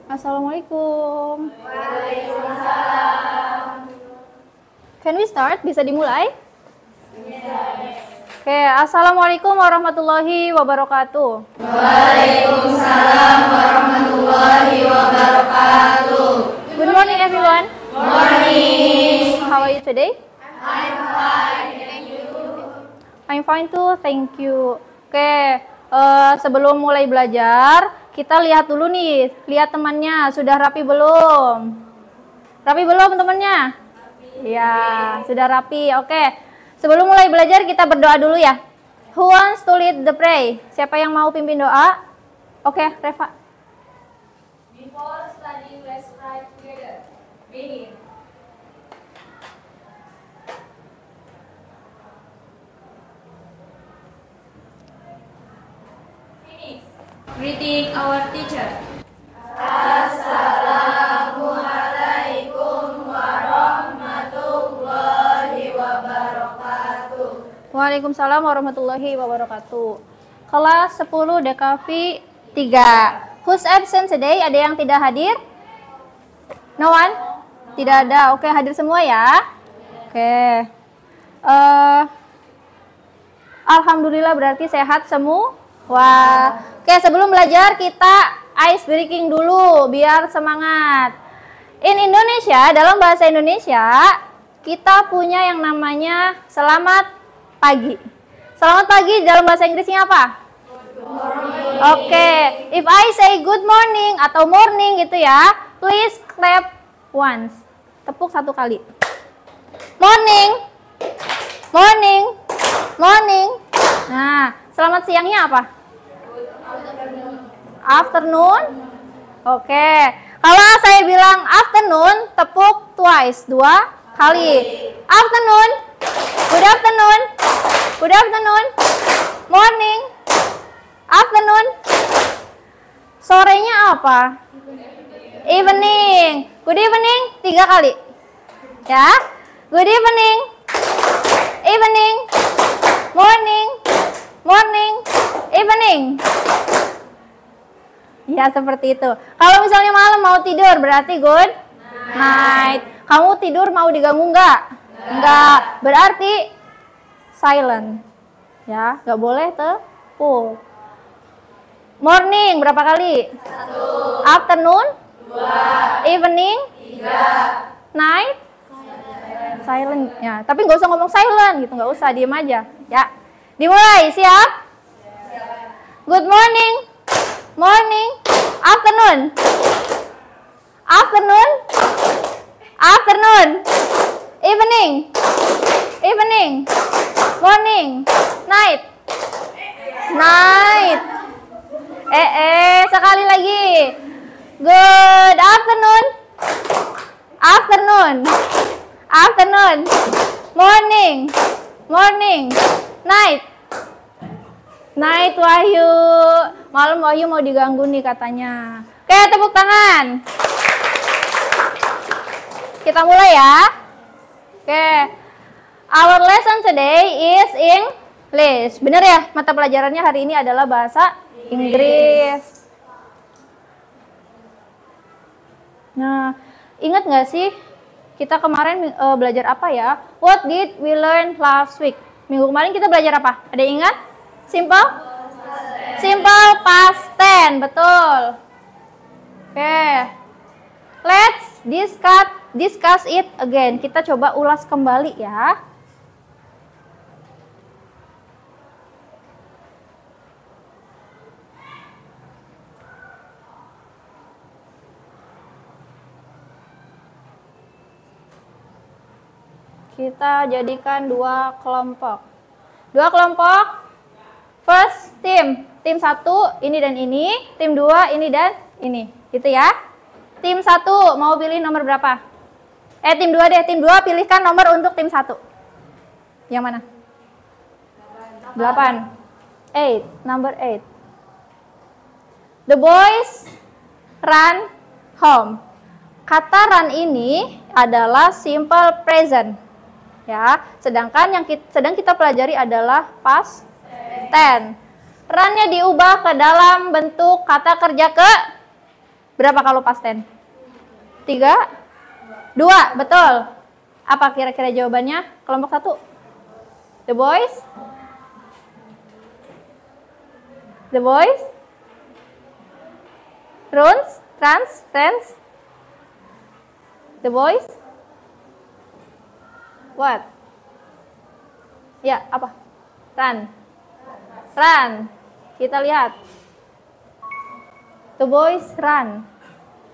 Assalamualaikum. Can we start? Bisa dimulai? Oke, Assalamualaikum warahmatullahi wabarakatuh. Waalaikumsalam warahmatullahi wabarakatuh. Good morning everyone. Morning. How are you today? I'm fine, thank you. I'm fine too, thank you. Oke, sebelum mulai belajar, kita lihat dulu nih, lihat temannya, sudah rapi belum? Rapi belum temannya? Ya, sudah rapi. Oke, sebelum mulai belajar kita berdoa dulu ya. Who wants to lead the pray? Siapa yang mau pimpin doa? Oke, Reva. Before studying, let's pray together. Begin. Greeting our teacher. Assalamualaikum warahmatullahi wabarakatuh. Waalaikumsalam warahmatullahi wabarakatuh. Kelas 10 DKV 3. Who's absent today? Ada yang tidak hadir? No one? Tidak ada. Oke, hadir semua ya. Oke. Alhamdulillah berarti sehat semua. Wah. Oke, sebelum belajar kita ice breaking dulu biar semangat. In Indonesia, dalam bahasa Indonesia, kita punya yang namanya selamat pagi. Selamat pagi dalam bahasa Inggrisnya apa? Oke, if I say good morning atau morning gitu ya, please clap once. Tepuk satu kali. Morning. Morning. Morning. Nah, selamat siangnya apa? Afternoon. Oke. Kalau saya bilang afternoon, tepuk twice, 2 kali. Afternoon. Good afternoon. Good afternoon. Morning. Afternoon. Sorenya apa? Evening. Good evening, 3 kali. Ya. Good evening. Evening. Morning. Morning. Evening. Ya, seperti itu. Kalau misalnya malam mau tidur, berarti good night. Kamu tidur mau diganggu nggak? Nggak. Berarti silent. Ya, nggak boleh tepuk. Morning, berapa kali? 1. Afternoon? 2. Evening? 3. Night? Silent. Ya, tapi nggak usah ngomong silent gitu, nggak usah, diem aja. Ya, dimulai. Siap? Good morning. Morning. Afternoon. Afternoon. Afternoon. Evening. Evening. Morning. Night. Night. Sekali lagi. Good afternoon. Afternoon. Afternoon. Morning. Morning. Night. Night, Wahyu. Malam Wahyu mau diganggu nih katanya. Oke, tepuk tangan. Kita mulai ya. Oke. Our lesson today is English. Bener ya? Mata pelajarannya hari ini adalah bahasa Inggris. Nah, ingat nggak sih kita kemarin belajar apa ya? What did we learn last week? Minggu kemarin kita belajar apa? Ada yang ingat? Simple? Simple past tense, betul. Oke. Let's discuss it again. Kita coba ulas kembali ya. Kita jadikan 2 kelompok. 2 kelompok. First tim 1 ini dan ini, tim 2 ini dan ini, gitu ya. Tim 1 mau pilih nomor berapa? Tim 2 deh, tim 2 pilihkan nomor untuk tim 1. Yang mana? 8. 8, number 8. The boys run home. Kata run ini adalah simple present. Ya, sedangkan yang sedang kita pelajari adalah past tense. Run-nya diubah ke dalam bentuk kata kerja Berapa kalau past tense? 3? 2, betul. Apa kira-kira jawabannya? Kelompok 1. The boys? The boys? Trans? The boys? What? Ya, apa? Run. Kita lihat. The boys run.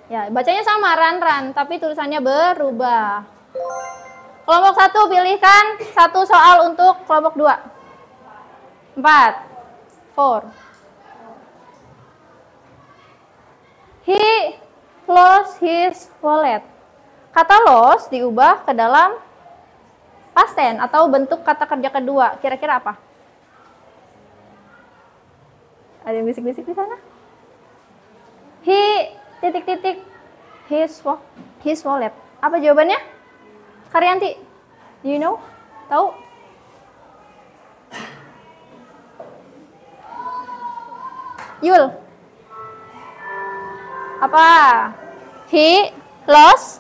Ya, bacanya sama, run, tapi tulisannya berubah. Kelompok 1, pilihkan satu soal untuk kelompok 2. 4. He lost his wallet. Kata lost diubah ke dalam past tense atau bentuk kata kerja kedua. Kira-kira apa? Ada yang bisik-bisik di sana? He his wallet. Apa jawabannya? Karyanti, do you know? Tahu? Yul. Apa? He lost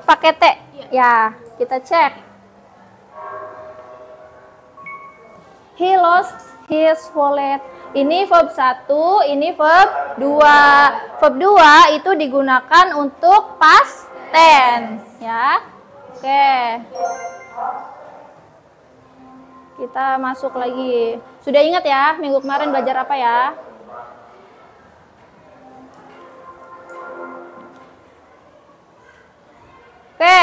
pakai T. Ya, kita cek. He lost his wallet. Ini verb 1, ini verb 2. Verb 2 itu digunakan untuk past tense, ya. Oke. Kita masuk lagi. Sudah ingat ya, minggu kemarin belajar apa ya? Oke.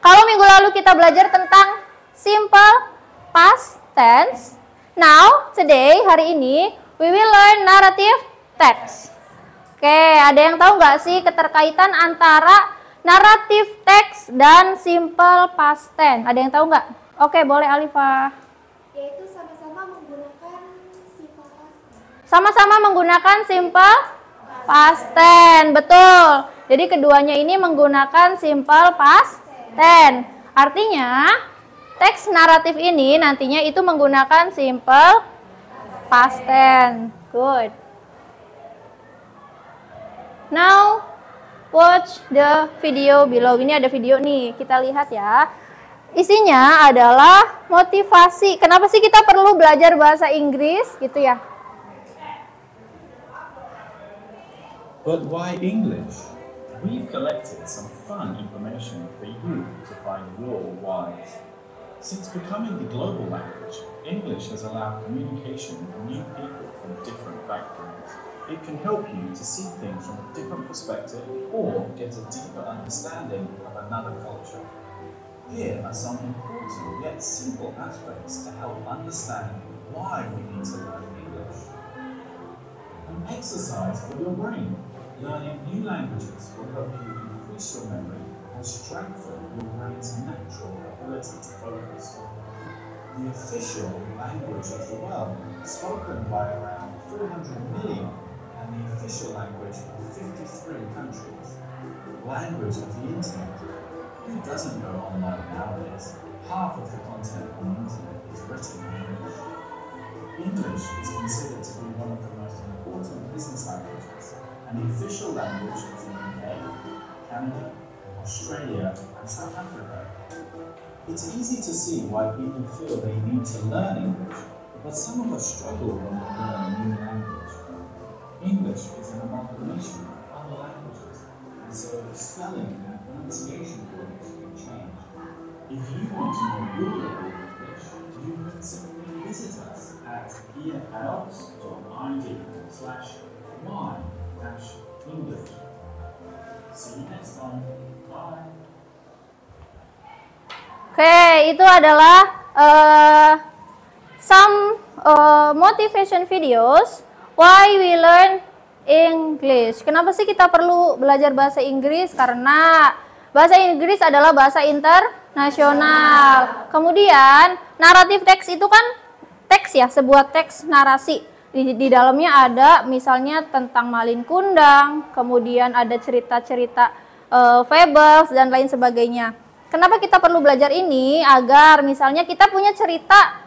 Kalau minggu lalu kita belajar tentang simple past tense. Now, today, hari ini, we will learn narrative text. Oke, ada yang tahu nggak sih keterkaitan antara narrative text dan simple past tense? Ada yang tahu nggak? Oke, boleh Alifah. Yaitu sama-sama menggunakan simple past tense. Sama-sama menggunakan simple past tense, betul. Jadi keduanya ini menggunakan simple past tense. Artinya, teks naratif ini nantinya itu menggunakan simple past tense. Good. Now, watch the video below. Ini ada video nih, kita lihat ya. Isinya adalah motivasi. Kenapa sih kita perlu belajar bahasa Inggris gitu ya? But why English? We've collected some fun information for you to find your whys. Since becoming the global language, English has allowed communication with new people from different backgrounds. It can help you to see things from a different perspective or get a deeper understanding of another culture. Here are some important yet simple aspects to help understand why we need to learn English. An exercise for your brain. Learning new languages will help you increase your memory and strengthen your brain's natural ability to focus. The official language of the world, spoken by around 400 million, and the official language of 53 countries. Language of the internet. Who doesn't go online nowadays? Half of the content on the internet is written in English. English is considered to be one of the most important business languages, and the official language of the UK, Canada, Australia, and South Africa. It's easy to see why people feel they need to learn English, but some of us struggle when we learn a new language. English is an amalgamation of other languages, and so spelling and pronunciation rules can change. If you want to know your level of English, you can simply visit us at efls.id/y-English. See you next time. Bye. Oke, itu adalah some motivation videos why we learn English. Kenapa sih kita perlu belajar bahasa Inggris? Karena bahasa Inggris adalah bahasa internasional. Kemudian naratif teks itu kan teks ya, sebuah teks narasi. Di dalamnya ada misalnya tentang Malin Kundang, kemudian ada cerita-cerita fables dan lain sebagainya. Kenapa kita perlu belajar ini? Agar misalnya kita punya cerita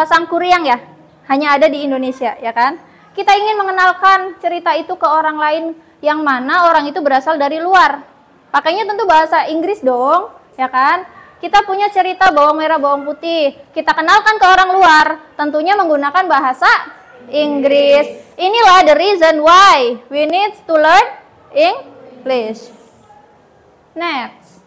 Sang Kuryang ya, hanya ada di Indonesia ya kan. kita ingin mengenalkan cerita itu ke orang lain yang mana orang itu berasal dari luar. Pakainya tentu bahasa Inggris dong, ya kan? Kita punya cerita bawang merah, bawang putih. Kita kenalkan ke orang luar, tentunya menggunakan bahasa Inggris. Inilah the reason why we need to learn English. Next.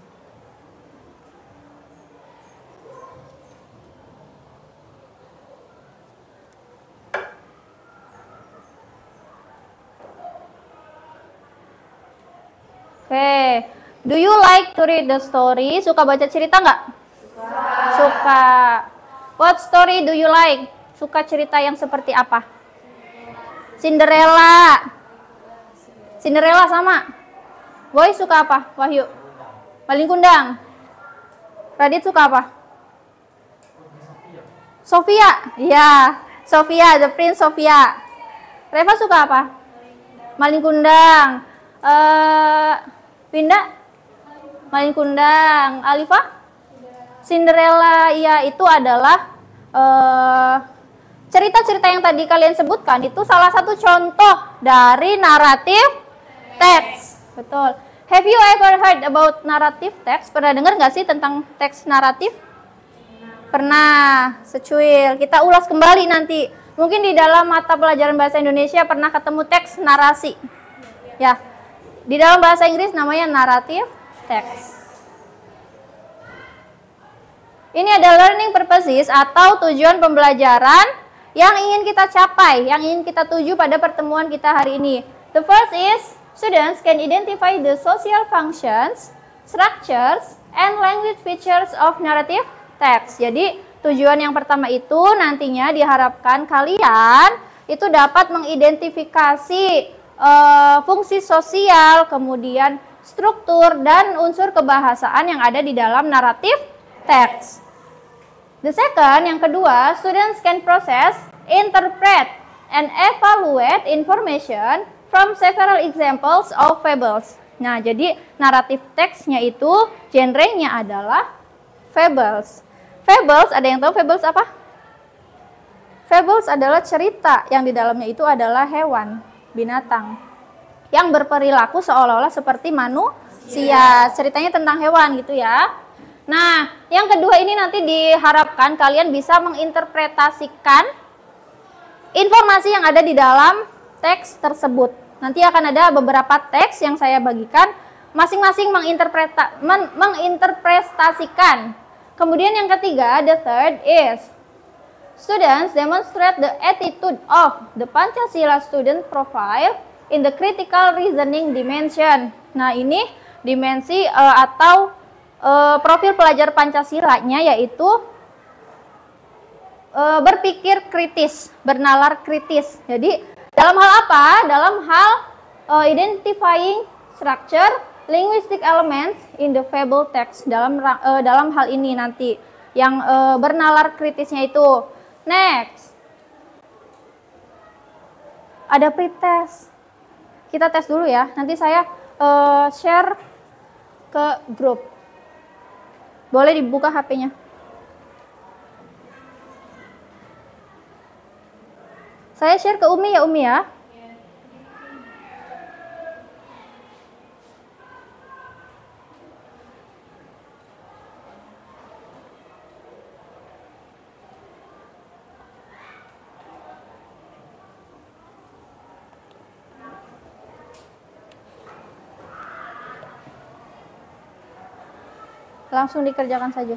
Oke, do you like to read the story? Suka baca cerita nggak? Suka. What story do you like? Suka cerita yang seperti apa? Cinderella. Cinderella sama. Boy suka apa? Wahyu. Malin Kundang. Radit suka apa? Sofia. Ya, Sofia, The Prince Sofia. Reva suka apa? Malin Kundang. Winda? Malin Kundang. Alifa? Cinderella. Iya, itu adalah cerita-cerita yang tadi kalian sebutkan. Itu salah satu contoh dari naratif teks. Betul. Have you ever heard about narrative text? Pernah dengar nggak sih tentang teks naratif? Pernah. Secuil. Kita ulas kembali nanti. Mungkin di dalam mata pelajaran bahasa Indonesia pernah ketemu teks narasi. Ya. Di dalam bahasa Inggris namanya narrative text. Ini ada learning purposes atau tujuan pembelajaran yang ingin kita capai, yang ingin kita tuju pada pertemuan kita hari ini. The first is, students can identify the social functions, structures, and language features of narrative text. Jadi, tujuan yang pertama itu nantinya diharapkan kalian itu dapat mengidentifikasi fungsi sosial, kemudian struktur, dan unsur kebahasaan yang ada di dalam naratif text. The second, yang kedua, students can process, interpret, and evaluate information from several examples of fables. Nah, jadi naratif teksnya itu genrenya adalah fables. Fables, ada yang tahu fables apa? Fables adalah cerita yang di dalamnya itu adalah hewan, binatang, yang berperilaku seolah-olah seperti manusia. Ceritanya tentang hewan gitu ya. Nah, yang kedua ini nanti diharapkan kalian bisa menginterpretasikan informasi yang ada di dalam teks tersebut. Nanti akan ada beberapa teks yang saya bagikan, masing-masing menginterpretasikan. Kemudian yang ketiga, the third is, students demonstrate the attitude of the Pancasila student profile in the critical reasoning dimension. Nah, ini dimensi atau profil pelajar Pancasilanya yaitu berpikir kritis, bernalar kritis. Jadi dalam hal apa? Dalam hal identifying structure, linguistic elements in the fable text. Dalam hal ini nanti yang bernalar kritisnya itu. Next, ada pretest. Kita tes dulu ya. Nanti saya share ke grup. Boleh dibuka HP-nya. Saya share ke Umi ya, Umi ya. Langsung dikerjakan saja.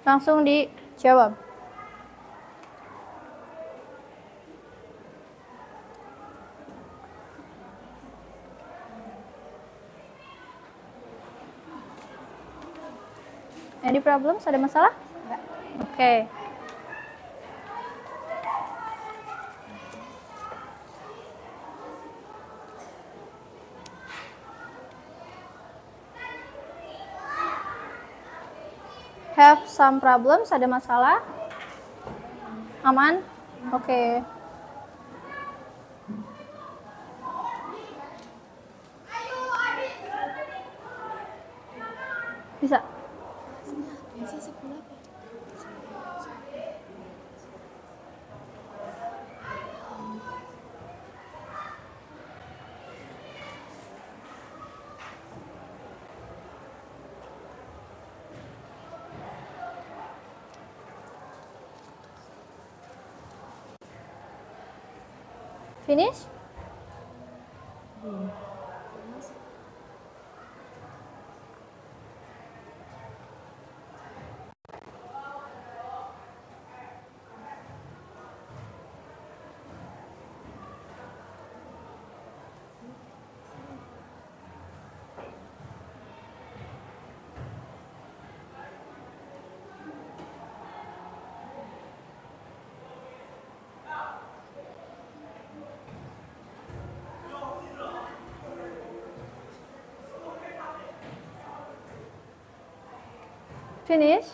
Langsung dijawab. Any problems? Ada masalah? Enggak. Oke. have some problems? Ada masalah? Aman? Oke. Bisa. Biasa 10 apa? Finish? Finish?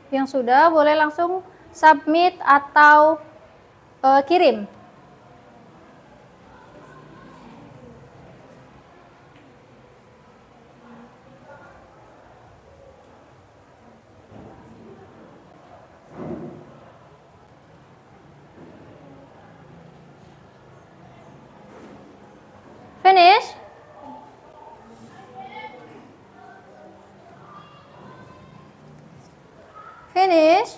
Yang sudah boleh langsung submit atau kirim. Finish? Finish?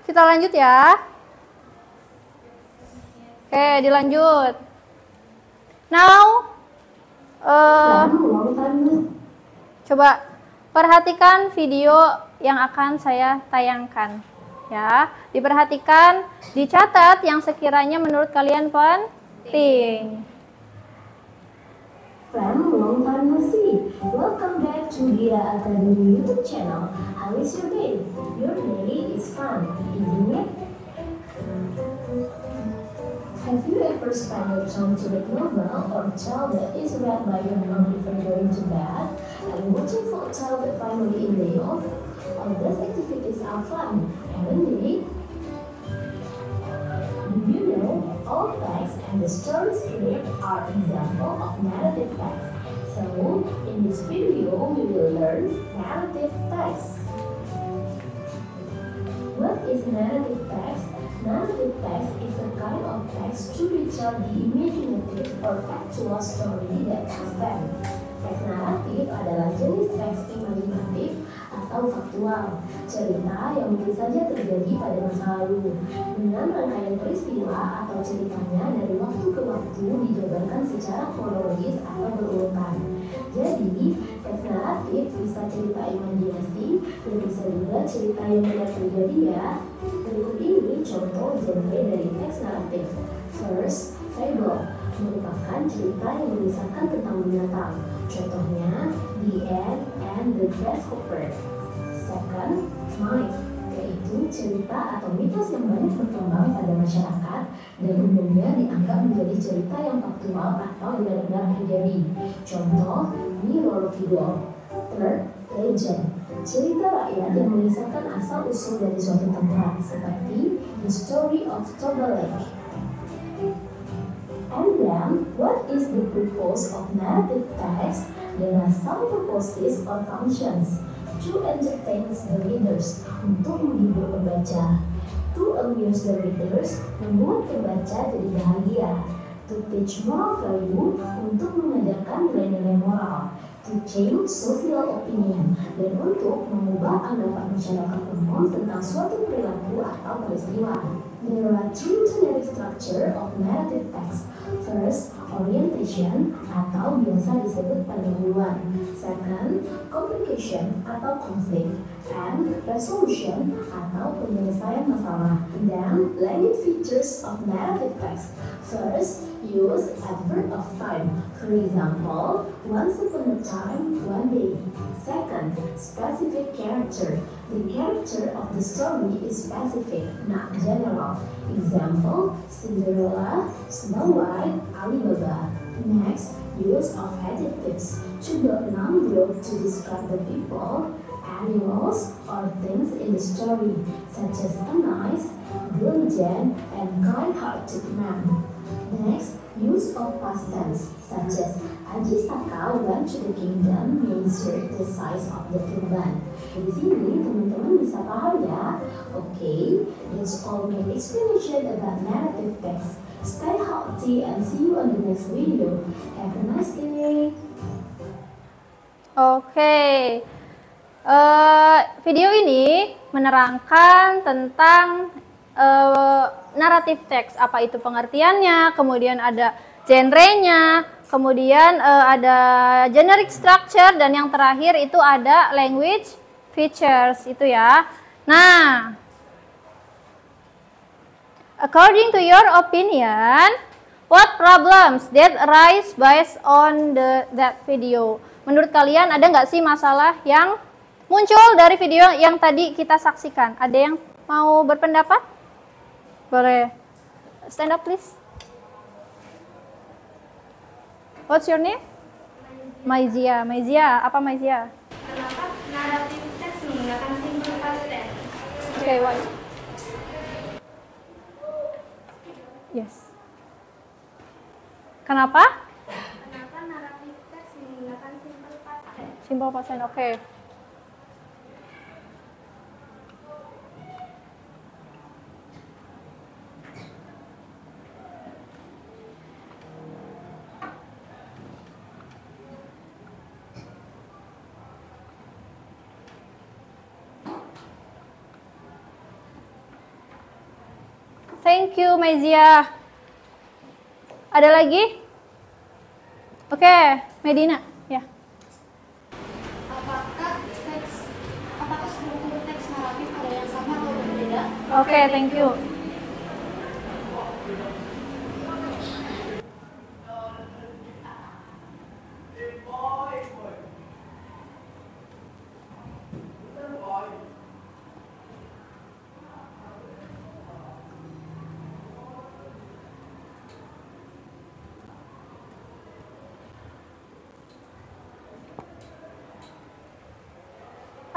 Kita lanjut ya. Oke, dilanjut. Now, coba perhatikan video yang akan saya tayangkan. Ya, diperhatikan, dicatat yang sekiranya menurut kalian penting. Friend, long time no see. Welcome back to Gira Academy YouTube channel. How is your day? Your day is fun, isn't it? Have you ever spent your time to read novel or tale that is read by your mom before going to bed? Are you watching folk tale that finally in day off? All those activities are fun, haven't they? Do you know all text and the story script are examples of narrative text? So, in this video, we will learn narrative text. What is narrative text? Narrative text is a kind of text to retell the imaginative or factual story that happened. Teks naratif adalah jenis teks imajinatif atau faktual, cerita yang mungkin saja terjadi pada masa lalu, dengan rangkaian peristiwa atau ceritanya dari waktu ke waktu dijabarkan secara kronologis atau berurutan. Jadi, teks naratif bisa cerita imajinasi dan bisa juga cerita yang benar terjadi ya. Berikut ini contoh genre dari teks naratif. First, fable merupakan cerita yang mengisahkan tentang binatang. Contohnya, The Ant and the Grasshopper. Second, myth, yaitu cerita atau mitos yang banyak berkembang pada masyarakat dan umumnya dianggap menjadi cerita yang faktual atau benar-benar terjadi. Contoh, Mirror Figure. Third, legend, cerita rakyat yang mengisahkan asal-usul dari suatu tempat, seperti The Story of Toba Lake. And then, what is the purpose of narrative text? There are some purposes or functions. To entertain the readers, untuk menghibur pembaca. To amuse the readers, membuat pembaca jadi bahagia. To teach moral value, untuk mengajarkan nilai-nilai moral. To change social opinion, dan untuk mengubah anggapan masyarakat umum tentang suatu perilaku atau peristiwa. There are two generic structure of narrative text. First, orientation atau biasa disebut pendahuluan. Second, complication atau konflik. And resolution atau penyelesaian masalah. Then, language features of narrative text. First, use adverb of time. For example, once upon a time, one day. Second, specific character. The character of the story is specific, not general. Example, Cinderella, Snow White, Alibaba. Next, use of adjectives. To build noun group to describe the people, animals, or things in the story, such as a nice, diligent, and kind-hearted man. Next, use of past tense, such as Ajisaka went to the kingdom, measured the size of the turban. Di sini teman-teman bisa paham ya? Okay, that's all my explanation about narrative text. Stay healthy and see you on the next video. Have a nice day. Oke. Video ini menerangkan tentang naratif teks, apa itu pengertiannya, kemudian ada genrenya, kemudian ada generic structure, dan yang terakhir itu ada language features itu ya. Nah, according to your opinion, what problems that arise based on that video? Menurut kalian ada nggak sih masalah yang muncul dari video yang tadi kita saksikan? Ada yang mau berpendapat? Boleh stand up please. What's your name? Maizia. Maizia, apa Maizia? Kenapa naratif teks menggunakan simple past tense? Okay, why? Yes. Kenapa? Kenapa naratif teks menggunakan simple past tense? Simple past tense, oke. Thank you, Maizia. Ada lagi? Oke, Medina. Ya. Apakah struktur teks naratif ada yang sama atau berbeda? Oke, thank you.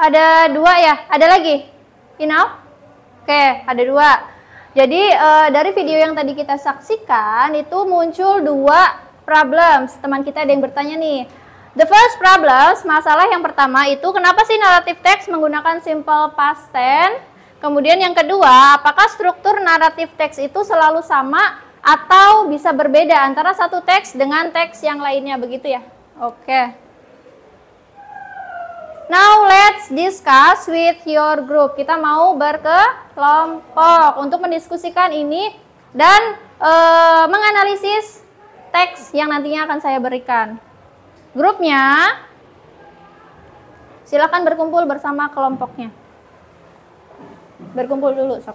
Ada dua ya? Ada lagi? Inau? Oke, ada dua. Jadi dari video yang tadi kita saksikan itu muncul dua problems. Teman kita ada yang bertanya nih. The first problems, masalah yang pertama itu kenapa sih naratif teks menggunakan simple past tense? Kemudian yang kedua, apakah struktur naratif teks itu selalu sama atau bisa berbeda antara satu teks dengan teks yang lainnya, begitu ya? Oke. Now let's discuss with your group. Kita mau berkelompok untuk mendiskusikan ini dan menganalisis teks yang nantinya akan saya berikan. Grupnya silakan berkumpul bersama kelompoknya. Berkumpul dulu, sob.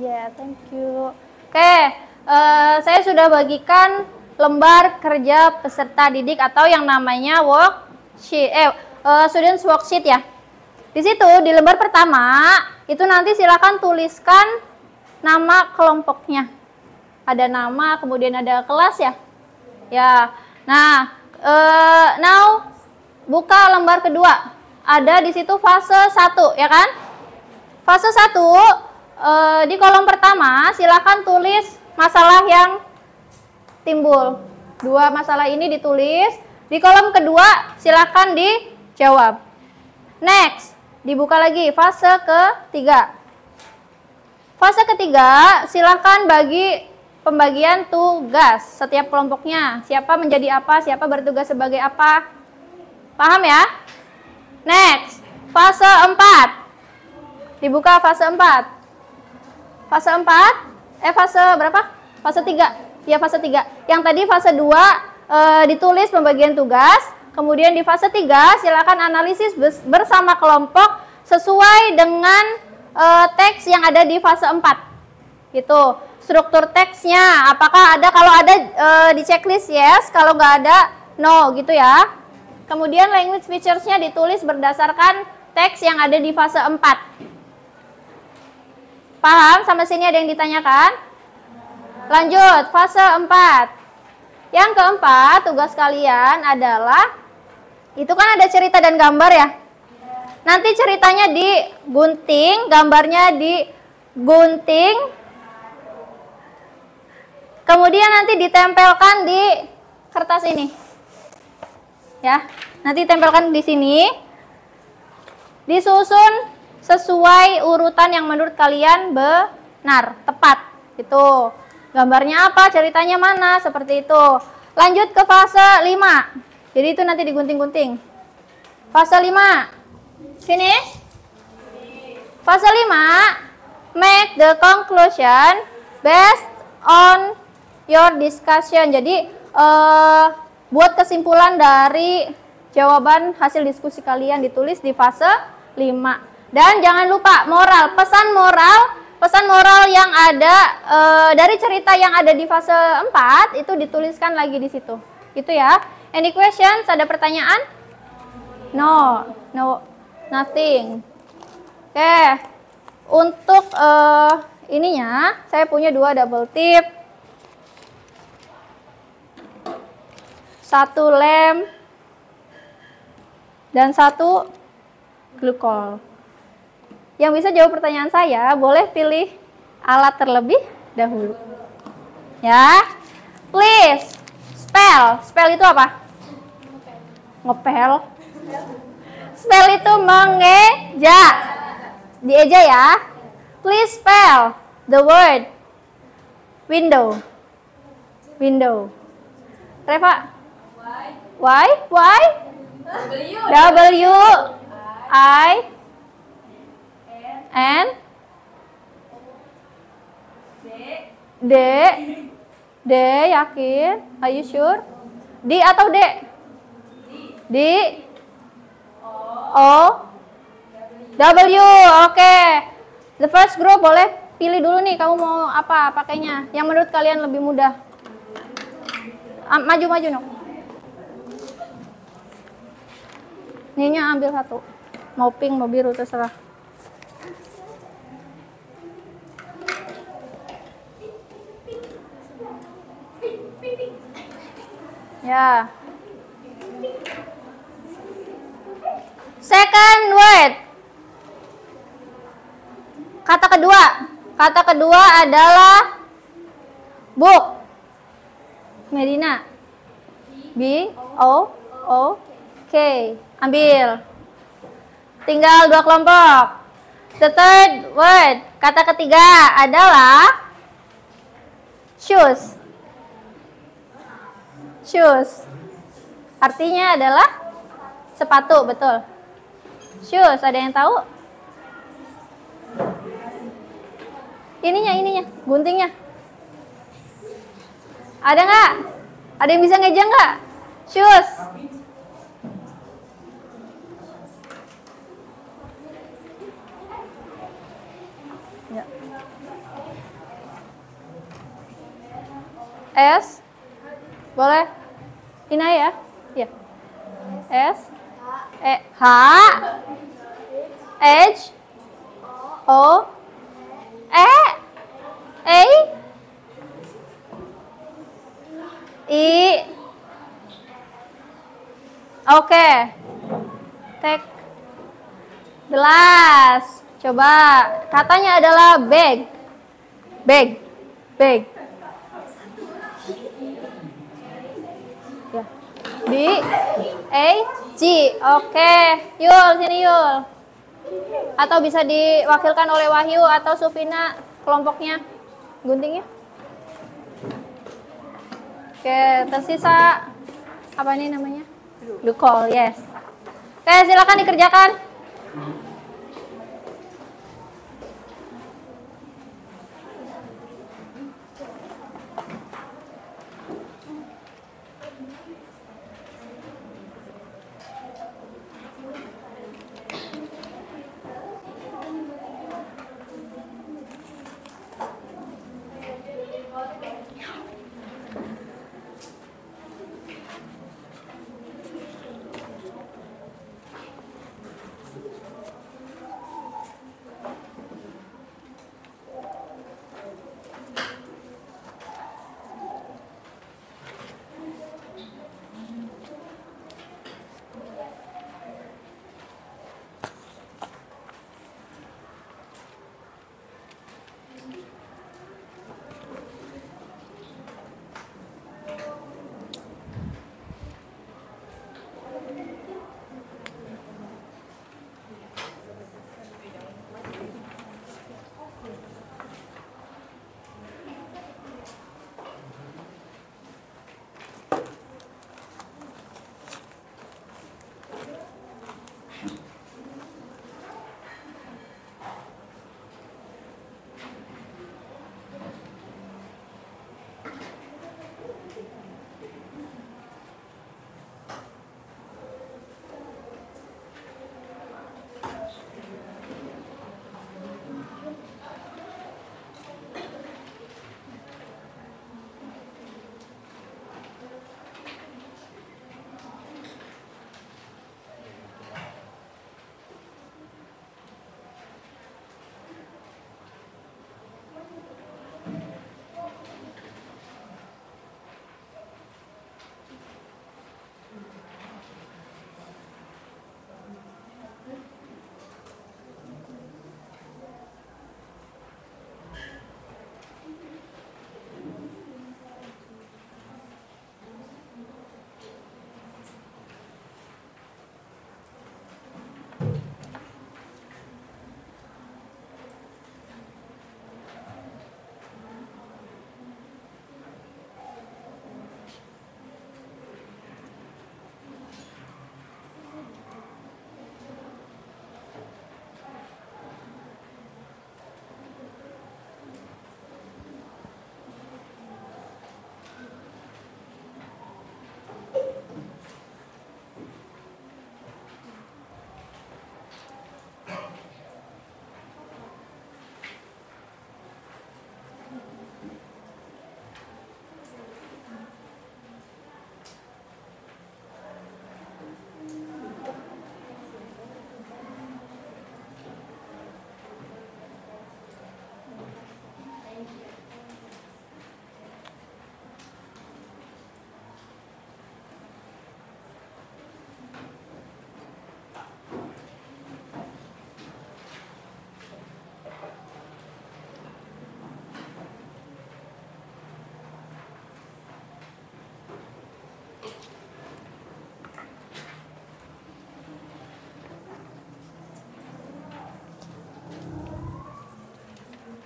Ya, thank you. Oke, saya sudah bagikan lembar kerja peserta didik atau yang namanya worksheet, students worksheet ya. Di situ di lembar pertama itu nanti silakan tuliskan nama kelompoknya. Ada nama, kemudian ada kelas ya. Ya. Nah, now buka lembar kedua. Ada di situ fase 1 ya kan? Fase 1 di kolom pertama silakan tulis masalah yang timbul. 2 masalah ini ditulis. Di kolom kedua silakan dijawab. Next, dibuka lagi fase ketiga. Fase ketiga silakan bagi pembagian tugas setiap kelompoknya. Siapa menjadi apa, siapa bertugas sebagai apa. Paham ya? Next, fase 4. Dibuka fase 4. Fase 4, fase berapa? Fase 3. Ya, fase 3. Yang tadi fase 2 ditulis pembagian tugas. Kemudian di fase 3 silakan analisis bersama kelompok sesuai dengan teks yang ada di fase 4. Gitu. Struktur teksnya, apakah ada, kalau ada di checklist yes, kalau nggak ada no gitu ya. Kemudian language features-nya ditulis berdasarkan teks yang ada di fase 4. Paham? Sampai sini ada yang ditanyakan? Lanjut, fase 4. Yang keempat, tugas kalian adalah, itu kan ada cerita dan gambar ya. Nanti ceritanya digunting, gambarnya digunting. Kemudian nanti ditempelkan di kertas ini. Ya, nanti tempelkan di sini. Disusun sesuai urutan yang menurut kalian benar, tepat. Itu. Gambarnya apa, ceritanya mana, seperti itu. Lanjut ke fase 5. Jadi itu nanti digunting-gunting. Fase 5. Finish? Fase 5, make the conclusion based on your discussion. Jadi buat kesimpulan dari jawaban hasil diskusi kalian, ditulis di fase 5. Dan jangan lupa moral, pesan moral yang ada dari cerita yang ada di fase 4 itu dituliskan lagi di situ. Gitu ya. Any questions? Ada pertanyaan? No, nothing. Oke. Untuk ininya saya punya 2 double tip. 1 lem dan 1 glukol. Yang bisa jawab pertanyaan saya, boleh pilih alat terlebih dahulu. Ya. Please, spell. Spell itu apa? Ngepel. Spell itu mengeja. Dieja ya. Please spell the word window. Window. Reva? Y? W I N D, yakin? Are you sure? D atau D? D O W. Oke. The first group boleh pilih dulu nih, kamu mau apa pakainya yang menurut kalian lebih mudah. Maju no. Ninya ambil 1. Mau pink, mau biru, terserah. Ya. Second word. Kata kedua. Kata kedua adalah book. Medina. B-O-O-K. Ambil. Tinggal 2 kelompok. The third word. Kata ketiga adalah shoes. Shoes. Artinya adalah sepatu, betul. Shoes, ada yang tahu? Ininya, guntingnya. Ada nggak? Ada yang bisa ngejeng nggak? Shoes. Ya. S. Boleh? Ina ya? Iya. S. E. H. H. O. E. A. I. Oke. Take. Gelas. Coba. Katanya adalah bag. Bag. Bag. Ya. B. A. G. Oke. Yul, sini Yul. Atau bisa diwakilkan oleh Wahyu atau Sufina kelompoknya. Guntingnya. Oke, tersisa apa ini namanya? Dukol, yes. Oke, silakan dikerjakan.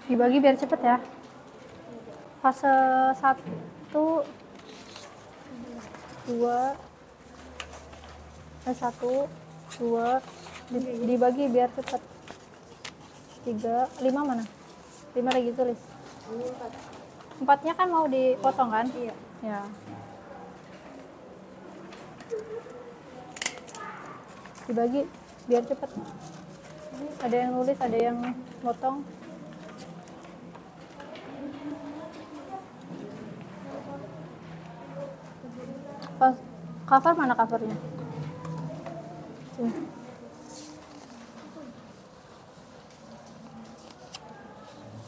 Dibagi biar cepet ya. Fase 1, 2, 2 dibagi biar cepet. 3, 5 mana? 5 lagi tulis. 4-nya kan mau dipotong kan? Iya. Ya. Dibagi biar cepet. Ada yang nulis, ada yang potong. Cover mana covernya? Sini.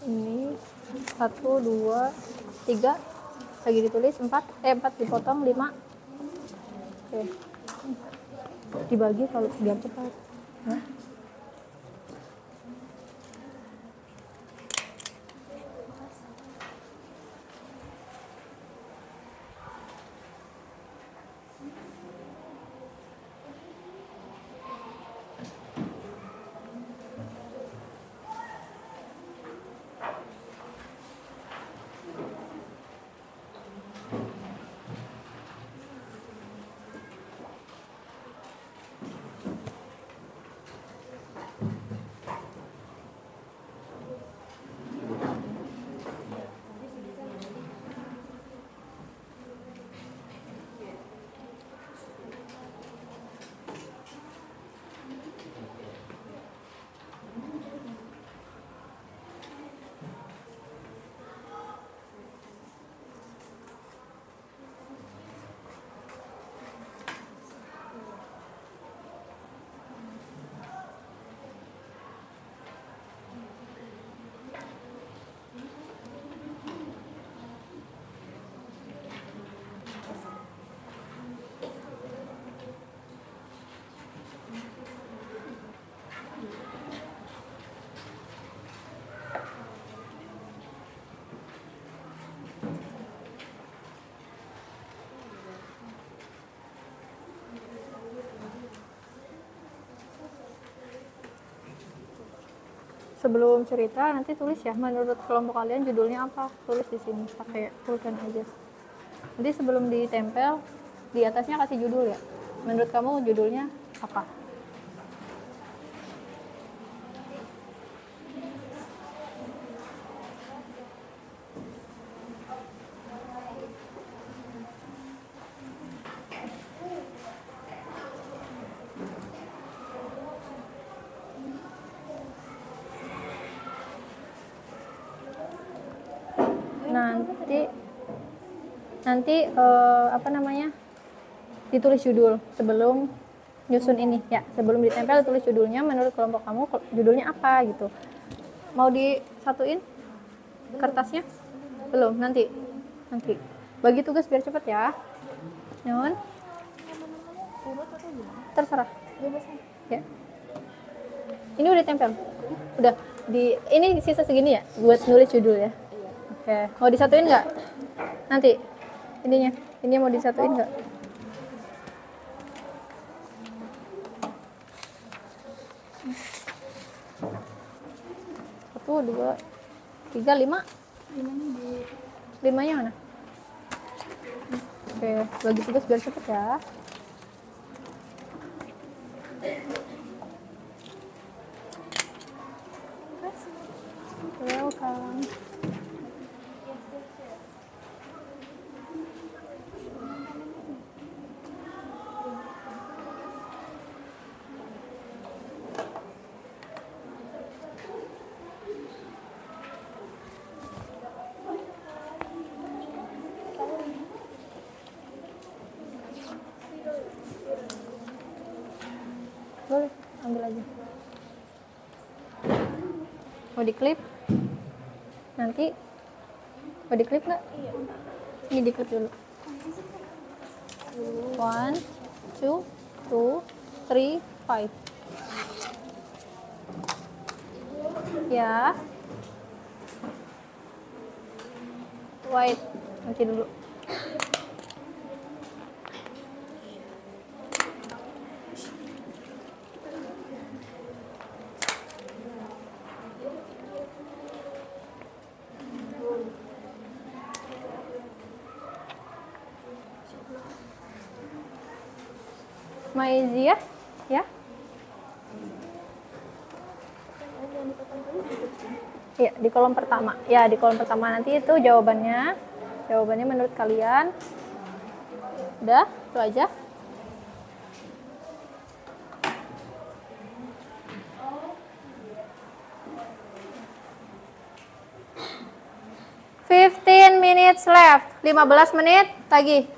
Ini 1, 2, 3 lagi ditulis, 4 dipotong, 5. Oke. Dibagi kalau biar cepat. Nah. Sebelum cerita nanti tulis ya, menurut kelompok kalian judulnya apa, tulis di sini pakai pulpen aja. Nanti sebelum ditempel di atasnya kasih judul ya, menurut kamu judulnya apa? Nanti apa namanya, ditulis judul sebelum nyusun ini ya, sebelum ditempel tulis judulnya, menurut kelompok kamu judulnya apa gitu. Mau disatuin kertasnya? Belum, nanti bagi tugas biar cepet ya. Nyun, terserah ya. Ini udah ditempel, udah ini sisa segini ya buat nulis judul ya. Oke, mau disatuin nggak nanti? Ini mau disatuin nggak? Satu, 2, 3, 5. 5-nya mana? Oke, bagi tugas biar cepet ya. Welcome. Boleh, ambil aja. Mau diklip? Nanti mau diklip nggak? Iya. Ini diklip dulu. 1, 2, 3, 5. Ya. White nanti dulu. Maizia, ya. Ya, di kolom pertama. Ya, di kolom pertama nanti itu jawabannya. Jawabannya menurut kalian. Udah, itu aja. Minutes left. 15 menit lagi.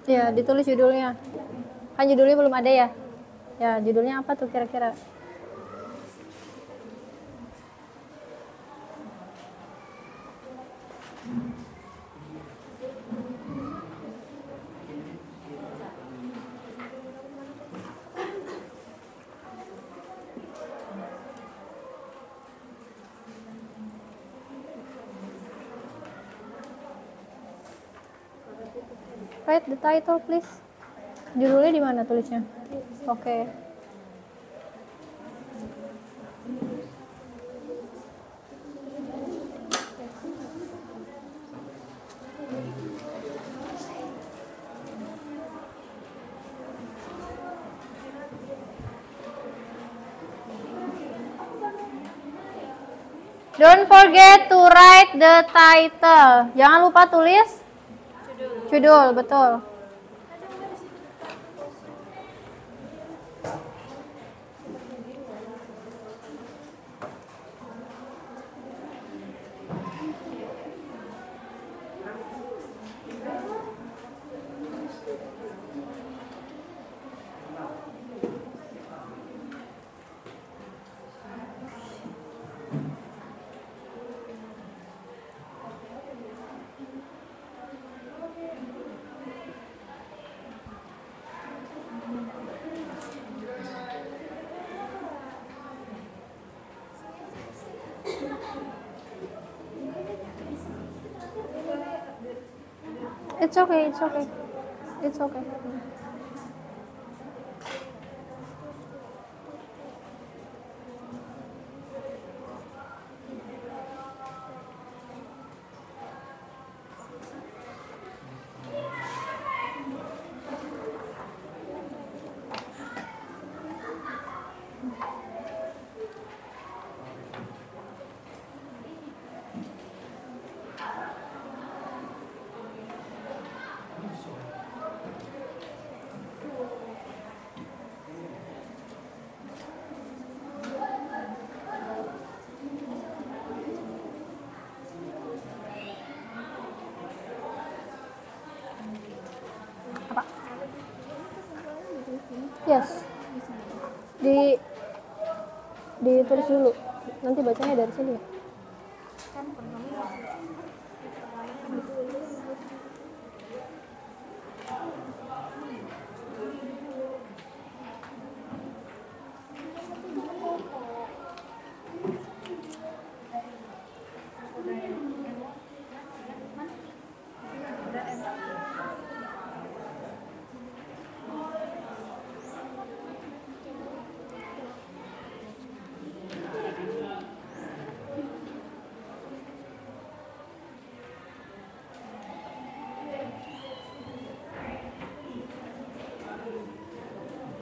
Ya, ditulis judulnya. Kan judulnya belum ada ya? Ya, judulnya apa tuh kira-kira? Write the title, please. Judulnya di mana tulisnya? Oke. Don't forget to write the title. Jangan lupa tulis judul, betul. It's okay, it's okay. It's okay. Yes. Ditulis dulu. Nanti bacanya dari sini ya.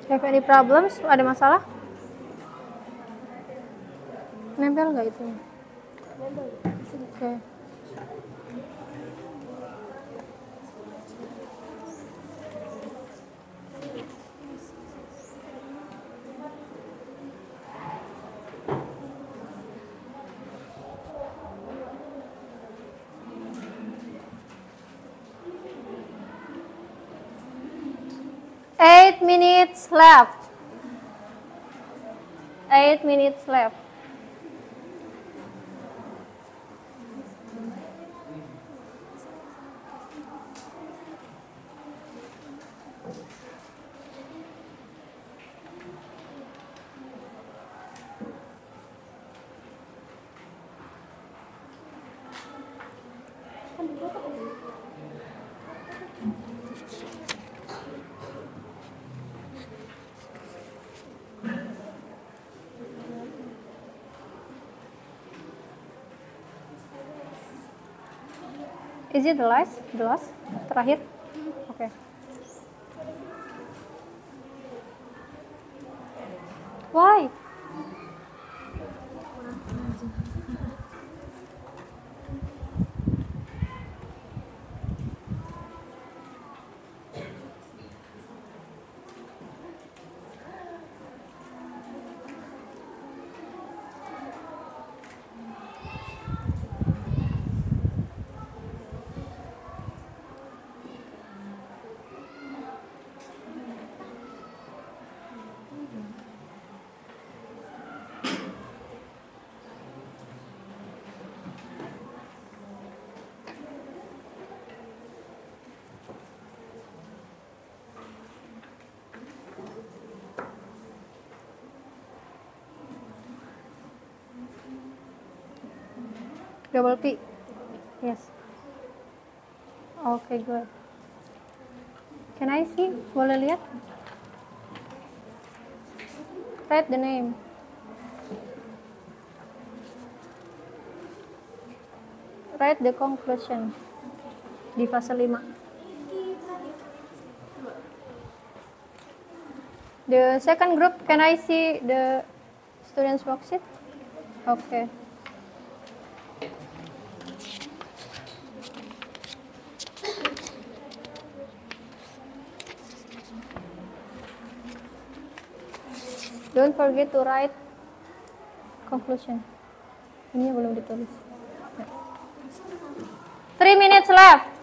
Have any problems? Ada masalah? Nempel nggak itu? Oke. Eight minutes left. 8 minutes left. Is it the last? The last? Terakhir? Oke. Why? Double P. Yes. Okay, good. Can I see? Boleh lihat? Write the name. Write the conclusion di fase 5. The second group, can I see the students' worksheet? Okay. Don't forget to write conclusion. Ini belum ditulis. 3 minutes left.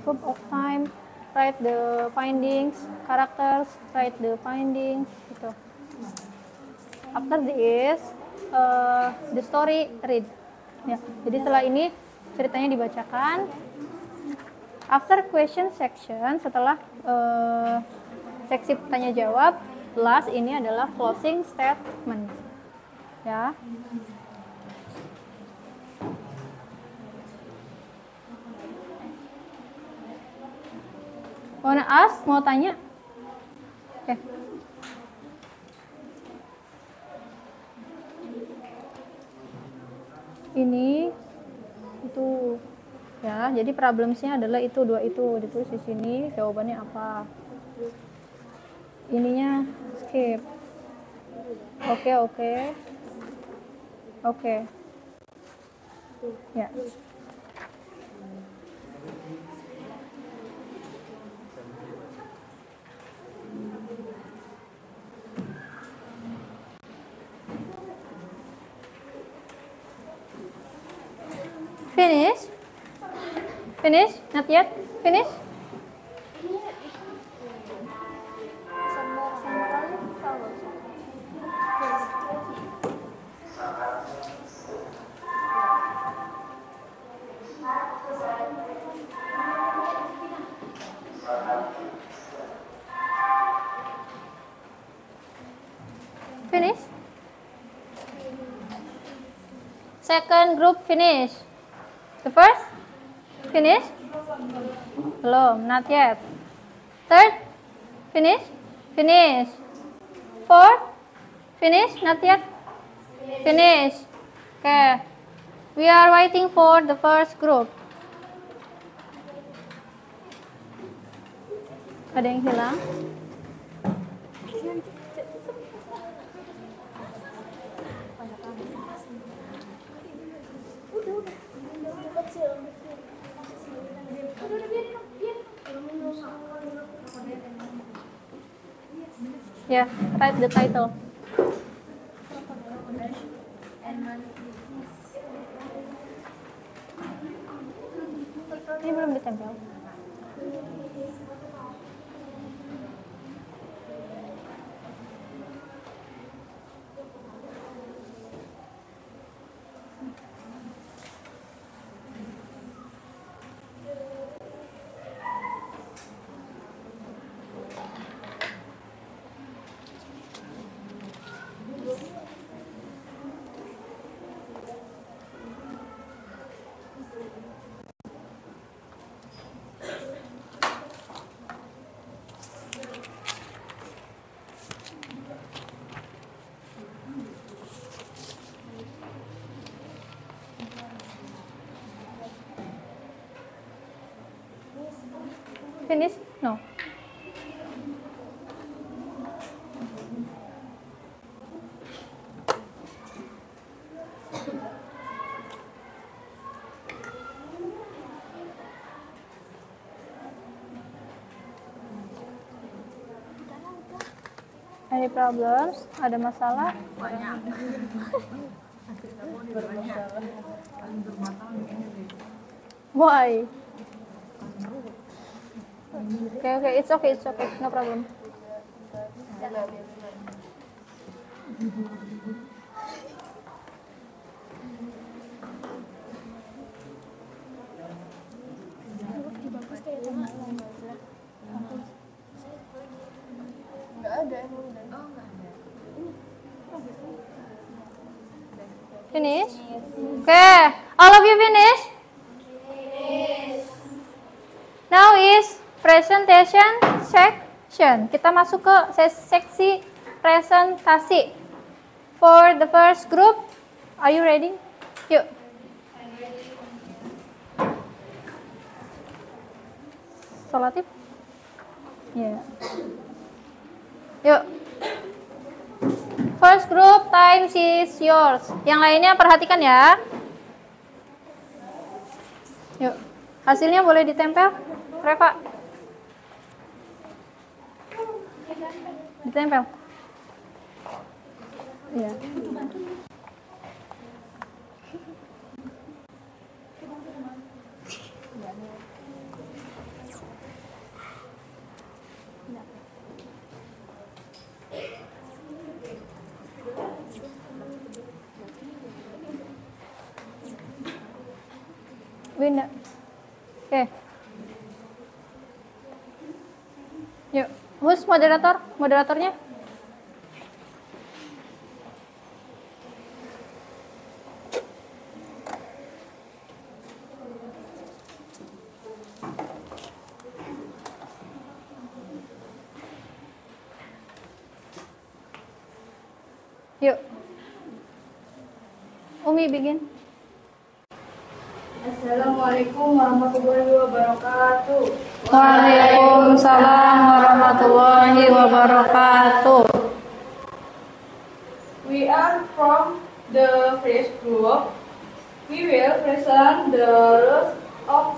Group of time, write the findings, characters, write the findings, gitu. After this, the story read. Ya, jadi setelah ini ceritanya dibacakan. After question section, setelah seksi tanya jawab, last ini adalah closing statement. Ya. Wanna ask? Mau tanya? Oke. Ini, itu, ya. Jadi problemsnya adalah itu, dua itu. Ditulis di sini, jawabannya apa? Ininya skip. Oke, oke. Oke. Ya. Finish? Finish? Not yet? Finish? Finish. Second group finish. The first finish. Belum, not yet. Third finish. Finish. Fourth finish, not yet. Finish. Okay. We are waiting for the first group. Ada yang hilang? Yeah, write the title. Ini belum ditempel. Finish? No. Any problems? Ada masalah? Why? Okay, it's okay, no problem. Finish? Okay, all of you finish? Now is presentation section. Kita masuk ke seksi presentasi. For the first group, are you ready? Yuk. Solatif? Yeah. Yuk. First group, time is yours. Yang lainnya perhatikan ya. Yuk. Hasilnya boleh ditempel, Reva. Ditempel. Iya. Winda. Oke. Yuk, who's moderator? Moderatornya? Yuk. Umi begin. Assalamualaikum warahmatullahi wabarakatuh. Waalaikumsalam warahmatullahi wabarakatuh. We are from the first group. We will present the rules of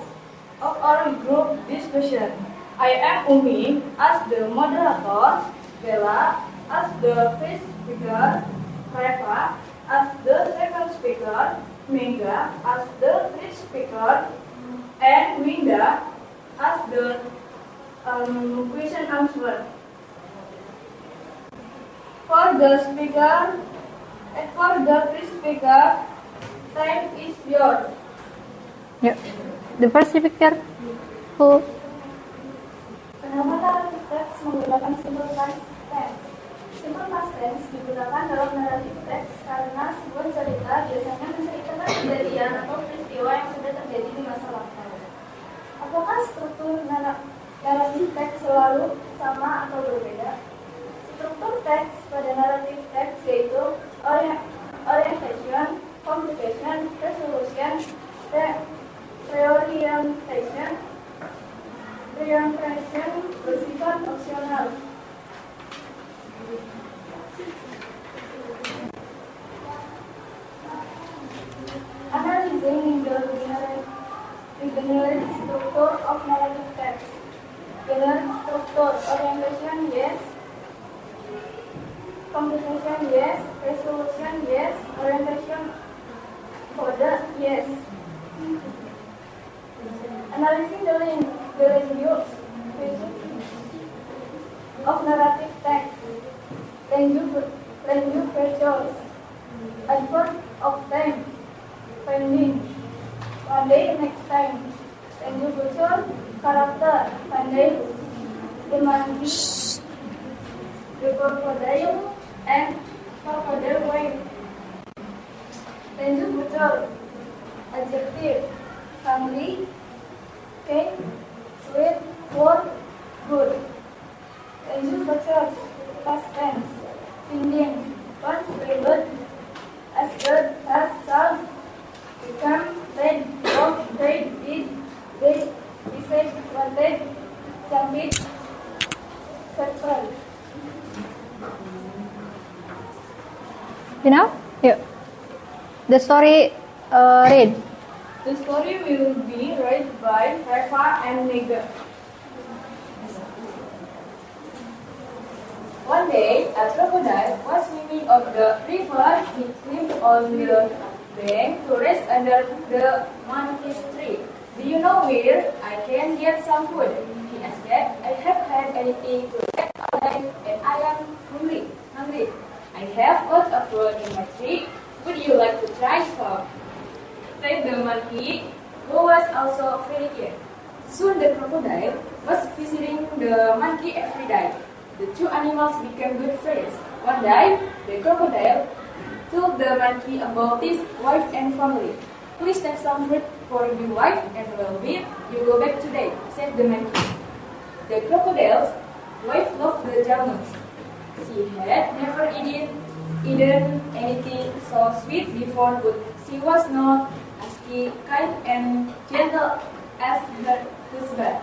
our group discussion. I am Umi as the moderator, Bella as the first speaker, Reva as the second speaker, Mega as the third speaker, and Winda as the question answer. For the first speaker, time is yours. Yuk. The first speaker. Who? Pengamatan teks menggunakan simple past tense. Simple past tense digunakan dalam narrative text karena sebuah cerita biasanya menceritakan kejadian atau peristiwa yang sudah terjadi di masa lampau. Apakah struktur narrative text selalu sama atau berbeda? Struktur teks pada narrative text yaitu orientation, complication, resolution, reorientation bersifat opsional. Analyzing the generic structure of narrative text. Generic structure, orientation, yes. Complication, yes. Resolution, yes. Orientation, order, yes. Analyzing the language of narrative text. Language features. Adverb of time. Finding. One day, next time. Language feature. Character. Pandai. The monkey. The crocodile. And crocodile wave. Language feature. Adjective. Hungry. Cake. Sweet. Warm. Good. Language features. Past tense. Finding. Once favored. As good as salt. Become. Then. Walk. Trade. Eat. They. Decide. Wanted. Submit. Circle. You know? Yuk. The story read. The story will be read by Reva and Nega. One day, a crocodile was swimming up the river. He climbed on the bank to rest under the monkey's tree. Do you know where I can get some food? He asked. I have had anything to eat all day and I am hungry. I have got a fruit in my tree. Would you like to try some? Said the monkey, who was also very keen. Soon the crocodile was visiting the monkey every day. The two animals became good friends. One day, the crocodile told the monkey about his wife and family. Please take some fruit for your wife and well-being. You go back today, said the monkey. The crocodile's wife loved the almonds. She had never eaten anything so sweet before, but she was not as kind and gentle as her husband.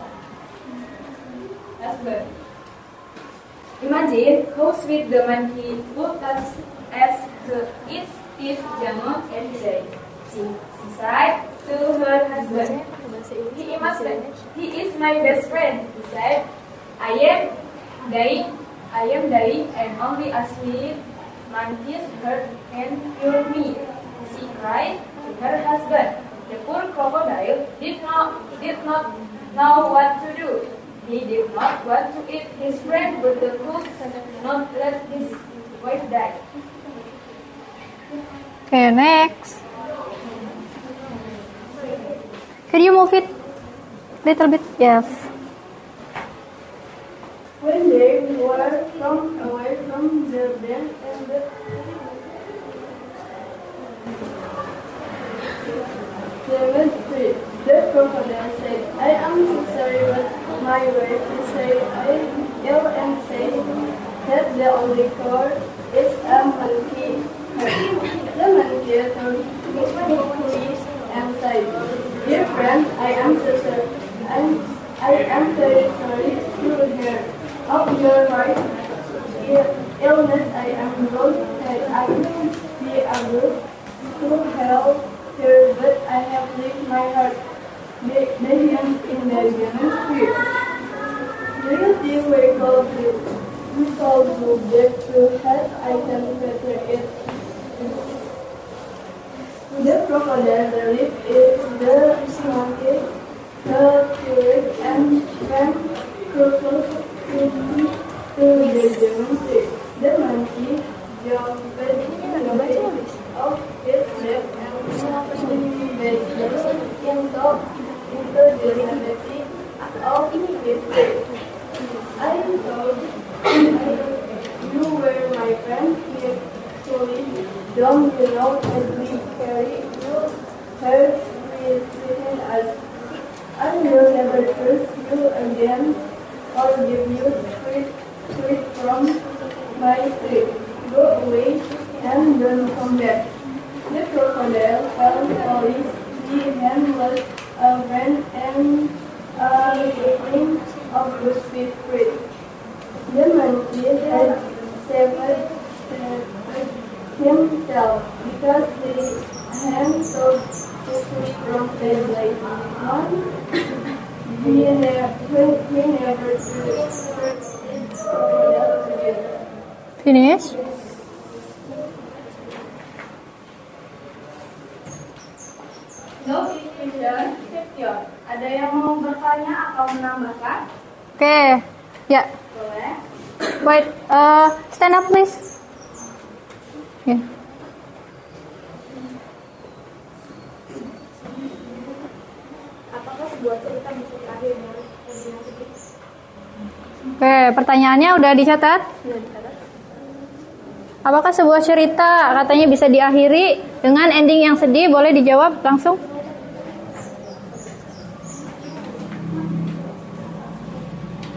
Imagine how sweet the monkey would taste as he eats his almond every day. She said to her husband, He is my best friend, he said. I am dying and only a sweet monkey's heart can cure me. She cried to her husband. The poor crocodile did not know what to do. He did not want to eat his friend, but the cook could not let his wife die. Okay, next. Can you move it little bit? Yes. When they were away from the bank and the crocodile said, I am so sorry, but my wife is ill and said that the only cure is a monkey. The monkey turned quickly and said, Dear friend, I am so sorry. I am very sorry to hear of your wife's illness. I am glad that I will be able to help her, but I have left my heart behind in the human spirit. Do you think we call you back to help? I can better it. The crocodile relieved the monkey, the curate, and went closer to the demonstrate. The monkey jumped off his lap and into the cavity of his face. I thought you were my friend, Don't you know as we carry you have written us? I will never trust you again or give you sweet from my tree. Go away and don't come back. The crocodile felt police. He hand was a friend and a king of the sweet fruit. The monkey had saved himself because the hand took the sweet from the light. He never Finish. No question, question. Ada yang mau bertanya atau menambahkan? Oke. Ya. Boleh. Wait, stand up please. Ya. Apakah sebuah cerita bisa berakhir dengan ending sedih? Oke, pertanyaannya udah dicatat? Apakah sebuah cerita katanya bisa diakhiri dengan ending yang sedih? Boleh dijawab langsung?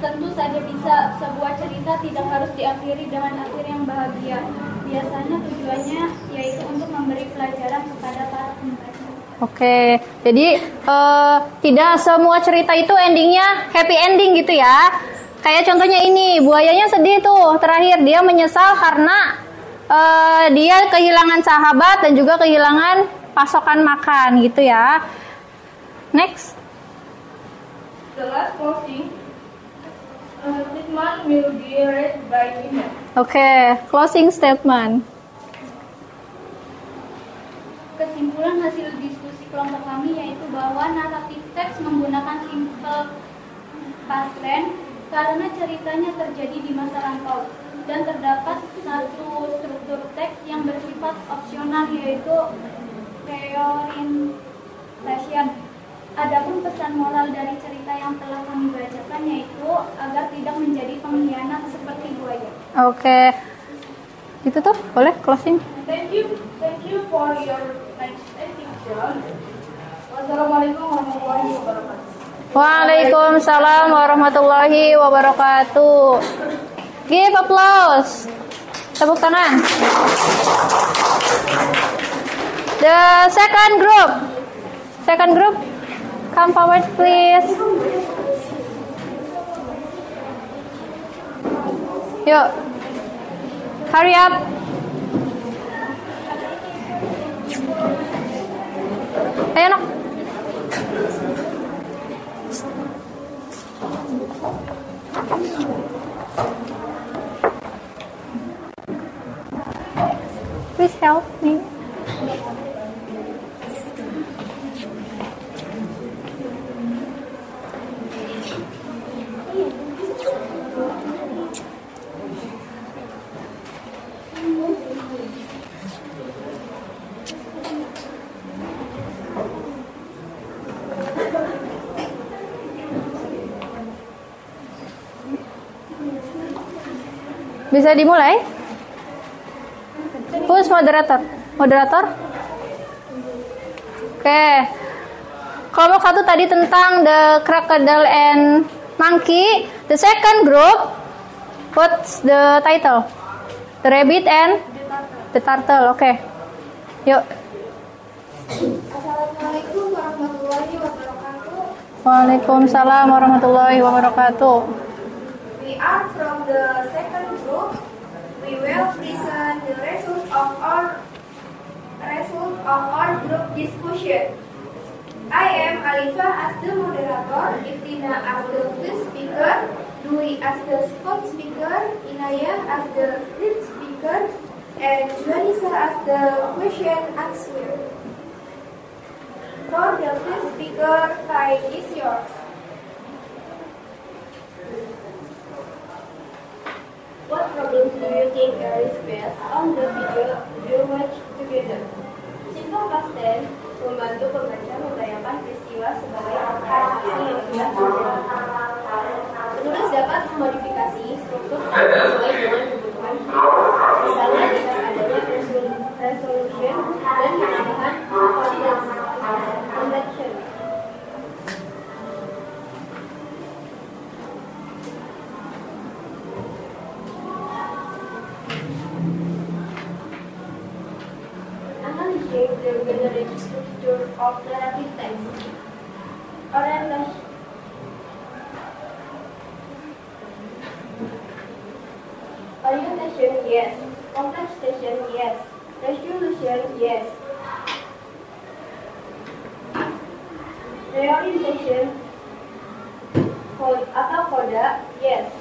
Tentu saja bisa. Sebuah cerita tidak harus diakhiri dengan akhir yang bahagia. Biasanya tujuannya yaitu untuk memberi pelajaran kepada para pembaca. Oke, jadi tidak semua cerita itu endingnya happy ending gitu ya. Kayak contohnya ini, buayanya sedih tuh. Terakhir dia menyesal karena dia kehilangan sahabat dan juga kehilangan pasokan makan gitu ya. Next. The last closing statement will be read by Nina. Oke, closing statement. Kesimpulan hasil diskusi kelompok kami yaitu bahwa naratif teks menggunakan simple past tense karena ceritanya terjadi di masa lampau dan terdapat satu struktur teks yang bersifat opsional yaitu reorientation. Adapun pesan moral dari cerita yang telah kami bacakan yaitu agar tidak menjadi pengkhianat seperti buaya. Oke. Itu tuh, boleh closing. Thank you for your next attention. Wassalamualaikum warahmatullahi wabarakatuh. Waalaikumsalam warahmatullahi wabarakatuh. Give applause. Tepuk tangan. The second group, come forward please. Yuk, hurry up. Ayo nak. Please help me. Bisa dimulai? Who's moderator? Moderator? Oke. Kelompok satu tadi tentang the crocodile and monkey. The second group, what's the title? The rabbit and the turtle. Oke. Yuk. Assalamualaikum warahmatullahi wabarakatuh. Waalaikumsalam warahmatullahi wabarakatuh. We are from the second group. We will present the result of our group discussion. I am Alifa as the moderator, Iftina as the first speaker, Dwi as the second speaker, Inaya as the third speaker, and Juanisa as the question answer. For the first speaker, time is yours. What problems do you think are faced on the video you watch together? Simple past tense membantu pembaca membayangkan peristiwa sebagai aksi yang sudah terjadi. Penulis dapat memodifikasi struktur teks sesuai dengan kebutuhan. Misalnya dengan adanya resolusi establishing the generic structure of narrative text. Orientation, yes. Complexation, yes. Resolution, yes. Reorientation atau coda, yes.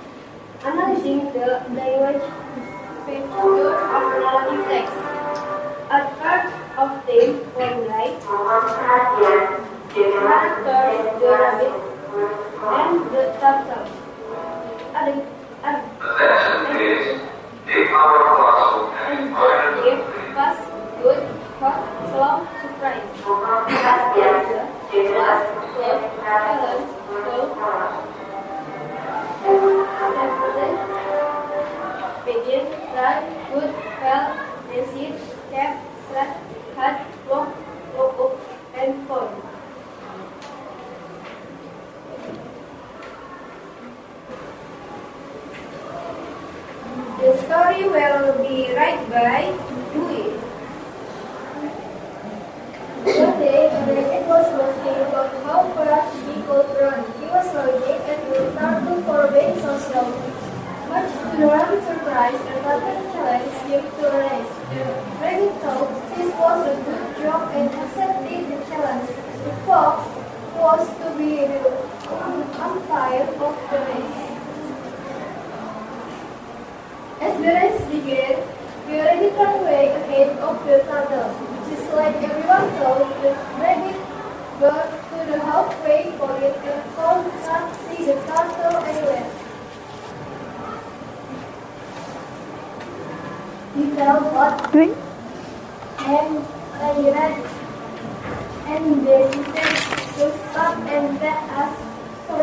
Analyzing the language feature of narrative text. Advert of theme, formulae, characters, the rabbit, and the turtle. Adjective, fast, good, hot, slow, surprise. Past answer, was, good, talent, cool. Begin, right, good, well, receive, kept, slept, had, walk, up, and fall. The story will be read by Dewey. One day, David was working about how fast he could run. He was looking at the turtle for being so slow. Much to Nora's surprise, another challenge came to a race. Rabbit thought this was a good job and accepted the challenge. The fox was to be the umpire of the race. As the race began, the rabbit ran way ahead of the turtle. Just like everyone thought, the rabbit got to the halfway point and could not see the turtle anywhere. He felt hot and tired, and decided to stop and let us for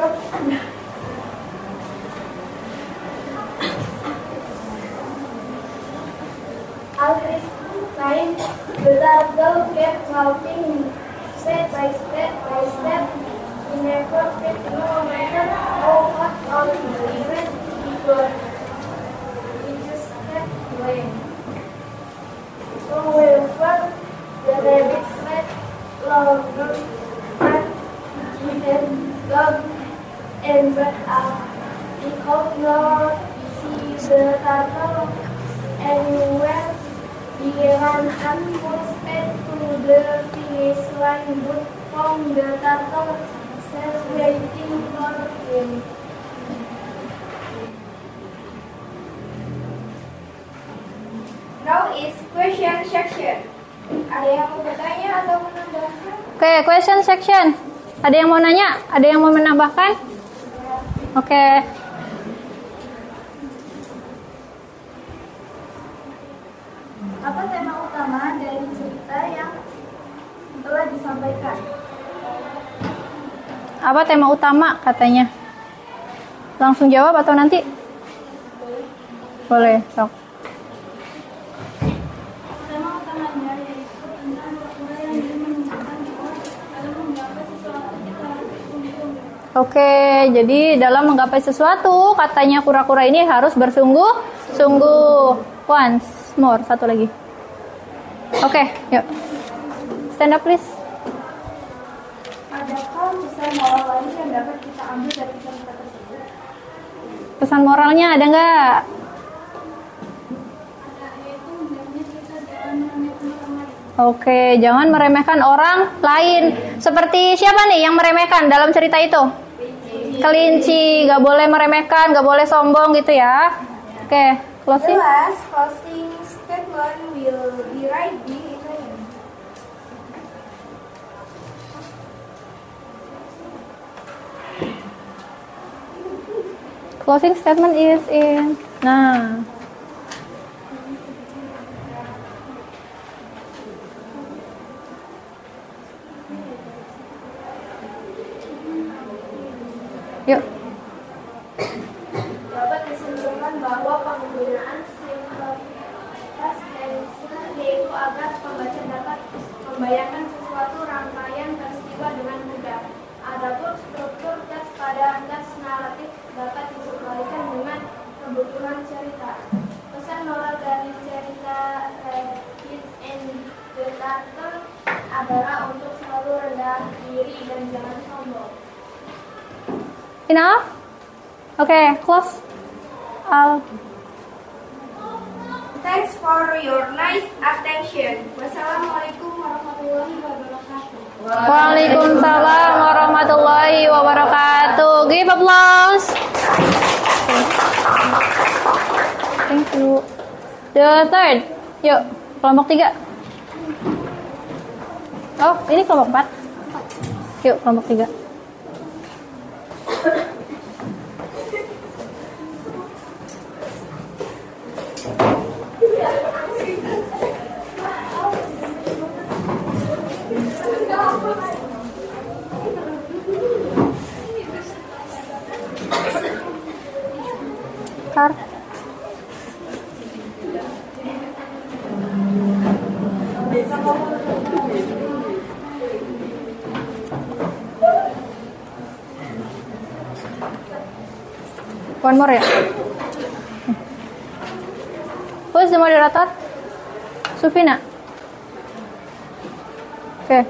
all this time, the turtle kept walking step by step He never could no matter how hot or even he could. He just kept going. However, the rabbit slept longer and he had gone and but he could not see the turtle anywhere. He ran full speed to the finish line but found the turtle still waiting for him. Now is question section. Ada yang mau bertanya atau menambahkan? Oke, question section. Ada yang mau nanya? Ada yang mau menambahkan? Oke. Apa tema utama dari cerita yang telah disampaikan? Apa tema utama katanya? Langsung jawab atau nanti? Boleh, sok. Tema utamanya yaitu tentang kura-kura yang menunjukkan bahwa dalam menggapai sesuatu kita harus bersungguh-sungguh. Oke, jadi dalam menggapai sesuatu, katanya kura-kura ini harus bersungguh-sungguh. Once more, satu lagi. Oke, yuk. Stand up please. Adakah pesan moral lain yang dapat kita ambil dari cerita tersebut? Pesan moralnya ada nggak? Ada yaitu hendaknya kita jangan meremehkan orang lain. Oke, jangan meremehkan orang lain. Seperti siapa nih yang meremehkan dalam cerita itu? Kelinci, nggak boleh meremehkan, nggak boleh sombong gitu ya. Oke, The closing. last closing statement will be right di Italian. Closing statement is in. Nah. Yuk. Dapat disimpulkan bahwa penggunaan simple past tense yaitu agar pembaca dapat membayangkan sesuatu rangkaian peristiwa dengan mudah. Adapun struktur teks pada teks naratif dapat disesuaikan dengan kebutuhan cerita. Pesan moral dari cerita Rabbit and the Turtle Adalah untuk selalu rendah diri dan jangan sombong. Enough? Okay, close. Thanks for your nice attention. Wassalamualaikum warahmatullahi wabarakatuh. Waalaikumsalam warahmatullahi wabarakatuh. Give applause. Thank you. The third. Yuk, kelompok 3. Oh, ini kelompok 4. Yuk, kelompok 3. Kar. One more ya? Who's the moderator? Sufina? Oke.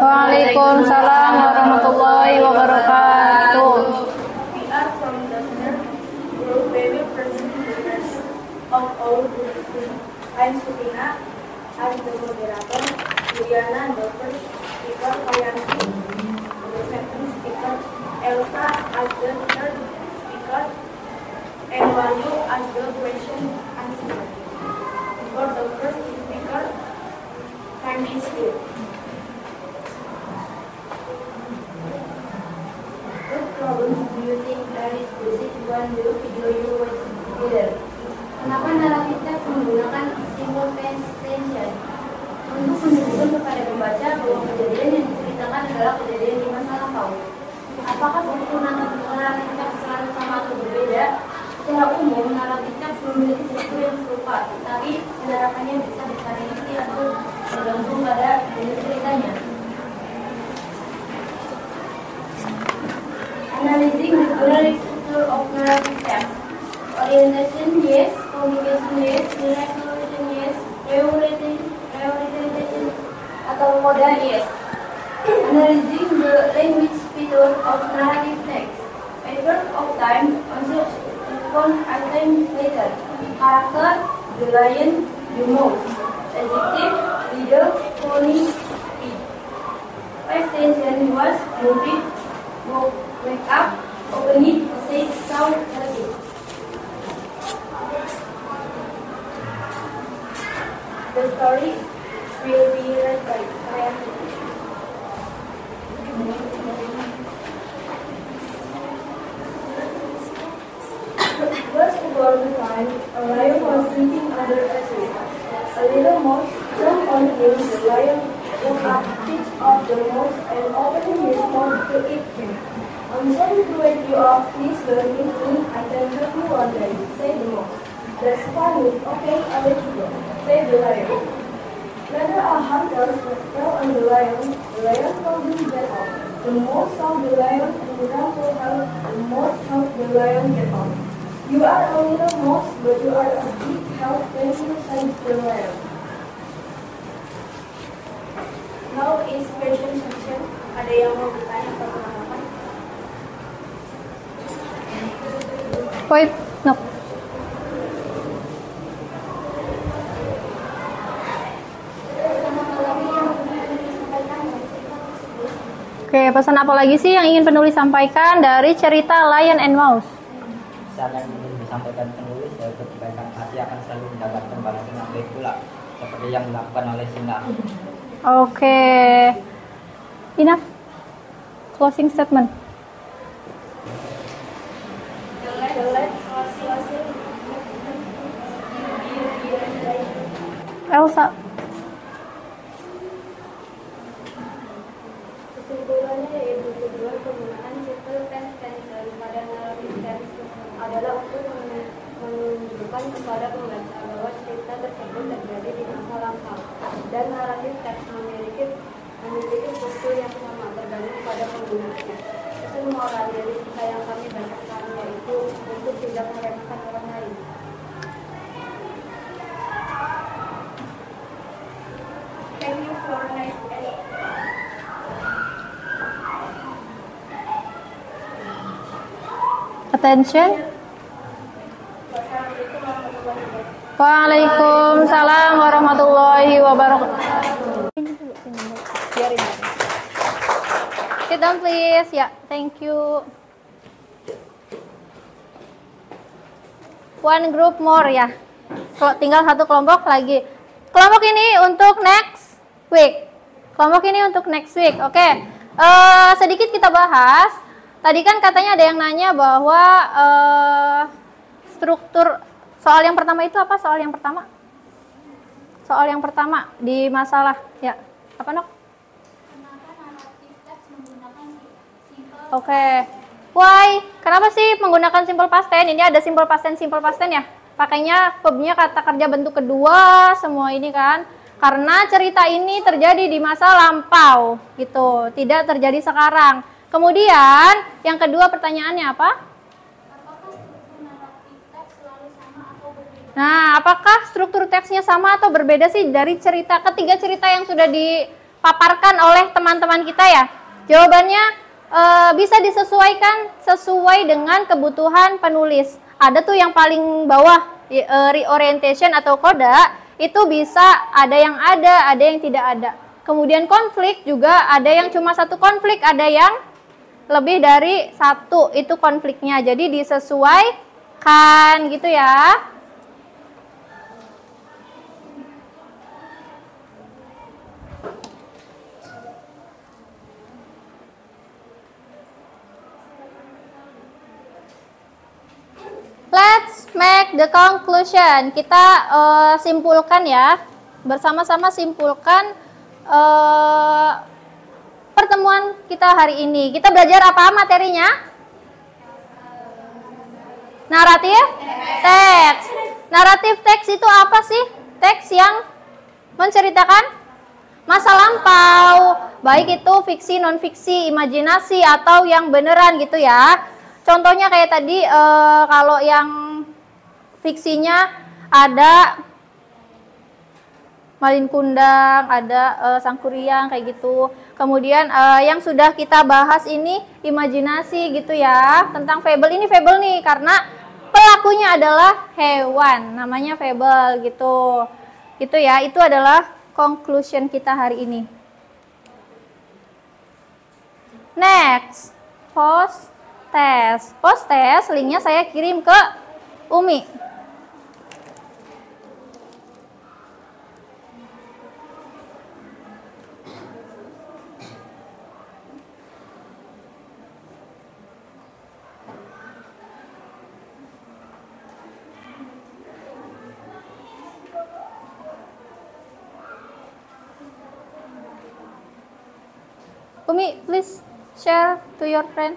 Waalaikumsalam warahmatullahi wabarakatuh. We are from the third group where we present the rest of our group. I'm Sufina, I'm the moderator. Juliana, the first speaker. Kayanti, the second speaker. Elsa as the third speaker. And Wahyu as the question answer. For the first speaker, time is here. What problems do you think there is basic when the video you watch together? Kenapa naratif teks menggunakan simple past tension? Untuk menunjukkan kepada pembaca bahwa kejadian yang diceritakan adalah kejadian di masa lampau. Apakah buku naratif teks selalu sama atau berbeda? Secara umum, naratif teks memiliki struktur yang serupa, tetapi penerapannya bisa bervariasi atau tergantung pada jenis ceritanya. Analyzing the general structure of narrative text. Orientation, yes. Communication, yes. Direction, yes. Prioritization atau moda, yes. Analyzing the language feature of narrative text. Effort of time, concept, one item later. Character, the lion, the mouse. Adjective, leader, pony, speed. Past tension was, motive, wake up, open it, say, sound, healthy. The story will be read by Kayanti. Once upon a time, a lion was sitting under a tree. A little mouse jumped on him. The lion woke up, picked up the mouse, and opened his mouth to eat him. I'm sorry to wake you up. Please don't eat me. I can help you one day, said the mouse. That's funny. Okay, I'll let you go, said the lion. Later, a hunter fell on the lion. The lion told him get up. The mouse saw the lion and ran to help. The mouse helped the lion get up. You are a little mouse, but you are a big help. Thank you, said the lion. Now is question section. Ada yang mau bertanya atau menanyakan? Wait, no. Oke, pesan apa lagi sih yang ingin penulis sampaikan dari cerita Lion and Mouse? Pesan yang ingin disampaikan penulis yaitu kebaikan hati akan selalu mendapatkan balasan yang baik pula, seperti yang dilakukan oleh singa. Oke, enough. Closing statement. Elsa. Kesimpulannya yaitu tujuan penggunaan simple past tense pada narrative text adalah untuk menunjukkan kepada pembaca bahwa cerita tersebut terjadi di masa lampau dan narrative text memiliki struktur yang sama tergantung pada penggunaannya. Pesan moral dari cerita yang kami bacakan, yaitu untuk tidak meremehkan orang lain. Thank you for nice day. Attention. Wassalamualaikum warahmatullahi wabarakatuh. Waalaikumsalam warahmatullahi wabarakatuh. Biarin. Sit down please. Ya, thank you. One group more ya. Kalau tinggal satu kelompok lagi. Kelompok ini untuk next week. Kelompok ini untuk next week. Oke. Sedikit kita bahas. Tadi kan katanya ada yang nanya bahwa struktur soal yang pertama itu apa? Soal yang pertama? Soal yang pertama di masalah ya. Apa, Nok? Kenapa naratif teks menggunakan simple? Oke. Why? Kenapa sih menggunakan simple past tense? Ini ada simple past tense ya. Pakainya verbnya kata kerja bentuk kedua semua ini kan. Karena cerita ini terjadi di masa lampau gitu, tidak terjadi sekarang. Kemudian yang kedua pertanyaannya apa? Apakah struktur naratif teks selalu sama atau berbeda? Nah, apakah struktur teksnya sama atau berbeda sih dari ketiga cerita yang sudah dipaparkan oleh teman-teman kita ya? Jawabannya bisa disesuaikan sesuai dengan kebutuhan penulis. Ada tuh yang paling bawah reorientation atau koda, itu bisa ada yang tidak ada. Kemudian konflik juga ada yang cuma satu konflik, ada yang lebih dari satu itu konfliknya. Jadi disesuaikan gitu ya. Let's make the conclusion. Kita simpulkan ya. Bersama-sama simpulkan pertemuan kita hari ini. Kita belajar apa materinya? Naratif teks. Naratif teks itu apa sih? Teks yang menceritakan masa lampau, baik itu fiksi, non fiksi, imajinasi atau yang beneran gitu ya. Contohnya kayak tadi kalau yang fiksinya ada Malin Kundang, ada Sangkuriang kayak gitu. Kemudian yang sudah kita bahas ini imajinasi gitu ya, tentang fable. Ini fable nih karena pelakunya adalah hewan, namanya fable gitu. Gitu ya, itu adalah conclusion kita hari ini. Next, post test. Post test linknya saya kirim ke Umi. Umi, please share to your friend.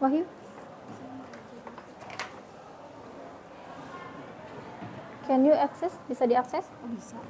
Wahyu, can you access? Bisa diakses? Oh, bisa.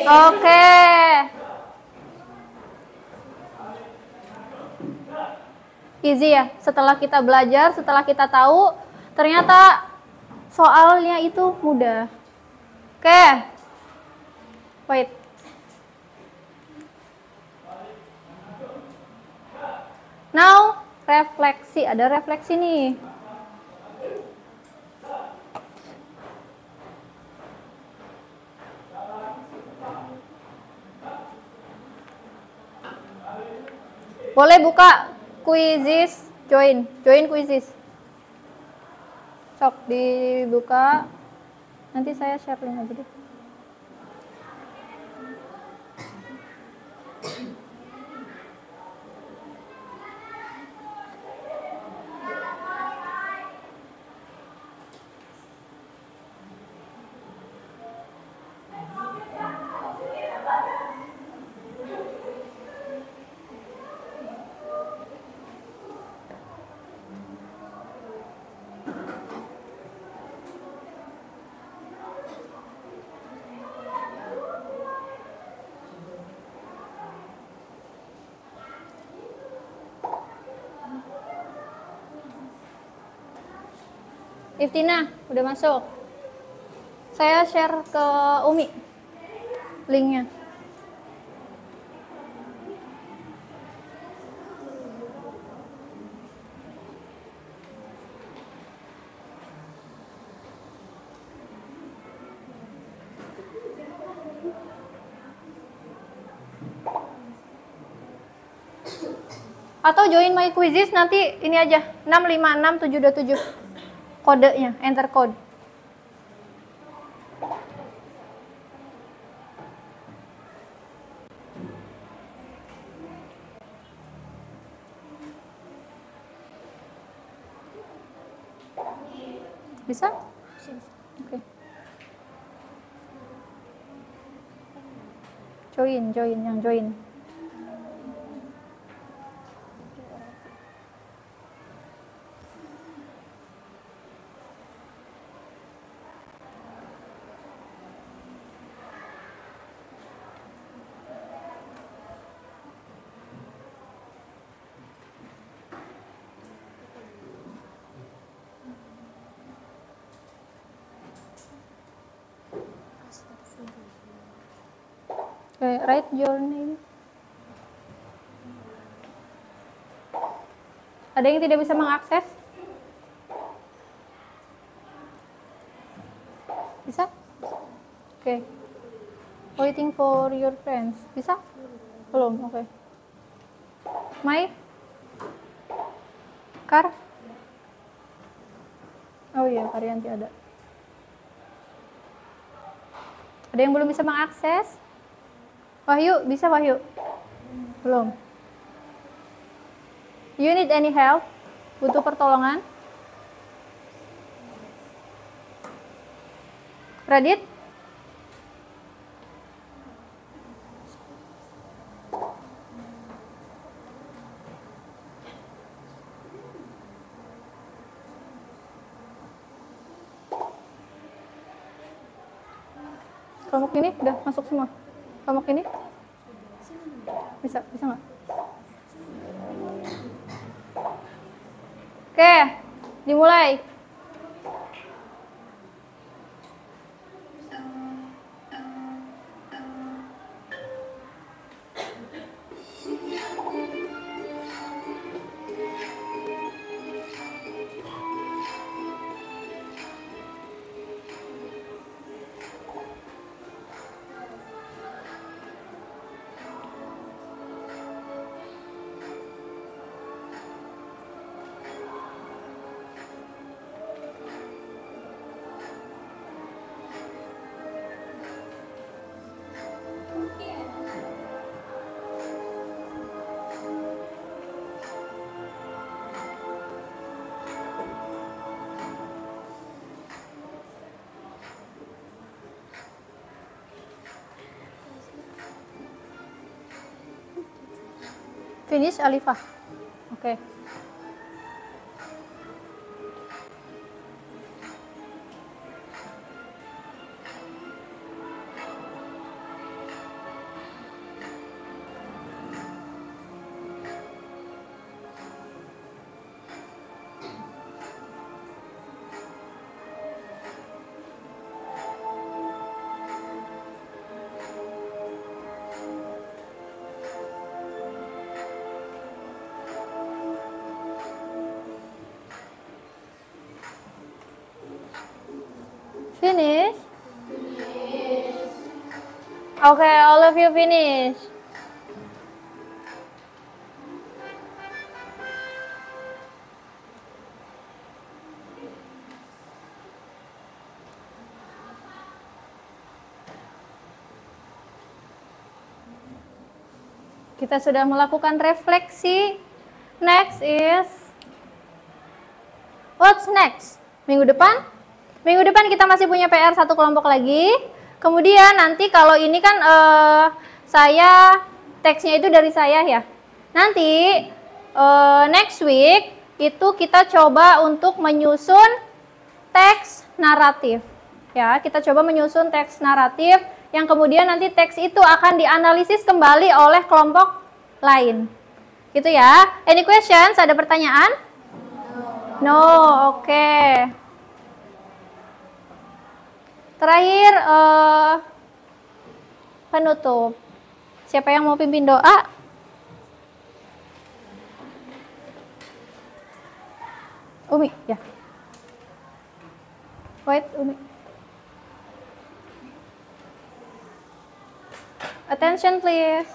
Oke. Easy ya. Setelah kita belajar, setelah kita tahu, ternyata soalnya itu mudah. Oke. Wait. Now, refleksi. Ada refleksi nih. Boleh buka quizzes, join quizzes. Sok dibuka. Nanti saya share link aja deh. Iftina, udah masuk. Saya share ke Umi linknya. Atau join my quizzes nanti ini aja 656727 kodenya, enter code. Bisa? Oke. Join yang join. Okay, write your name. Ada yang tidak bisa mengakses? Bisa? Oke. Okay. Waiting for your friends. Bisa? Belum, oke. Okay. My? Kar? Oh iya, Karyanti ada. Ada yang belum bisa mengakses? Wahyu, bisa Wahyu? Belum. You need any help? Butuh pertolongan? Radit? Kelompok ini udah masuk semua. Kelompok ini bisa nggak? Oke, dimulai. Finish Alifah. Oke. Okay. Finish? Okay, all of you finish. Kita sudah melakukan refleksi. Next is, what's next? Minggu depan? Minggu depan kita masih punya PR satu kelompok lagi. Kemudian nanti kalau ini kan saya, teksnya itu dari saya ya. Nanti next week itu kita coba untuk menyusun teks naratif. Ya, kita coba menyusun teks naratif yang kemudian nanti teks itu akan dianalisis kembali oleh kelompok lain. Gitu ya. Any questions? Ada pertanyaan? No, oke. Terakhir penutup. Siapa yang mau pimpin doa? Umi, ya. Wait, Umi. Attention please.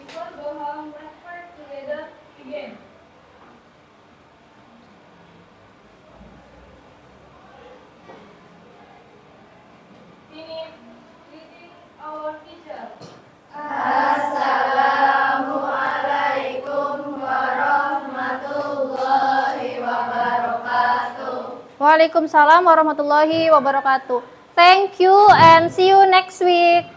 Before go home, let's pray together again. Finish greeting our teacher. Assalamualaikum warahmatullahi wabarakatuh. Waalaikumsalam warahmatullahi wabarakatuh. Thank you and see you next week.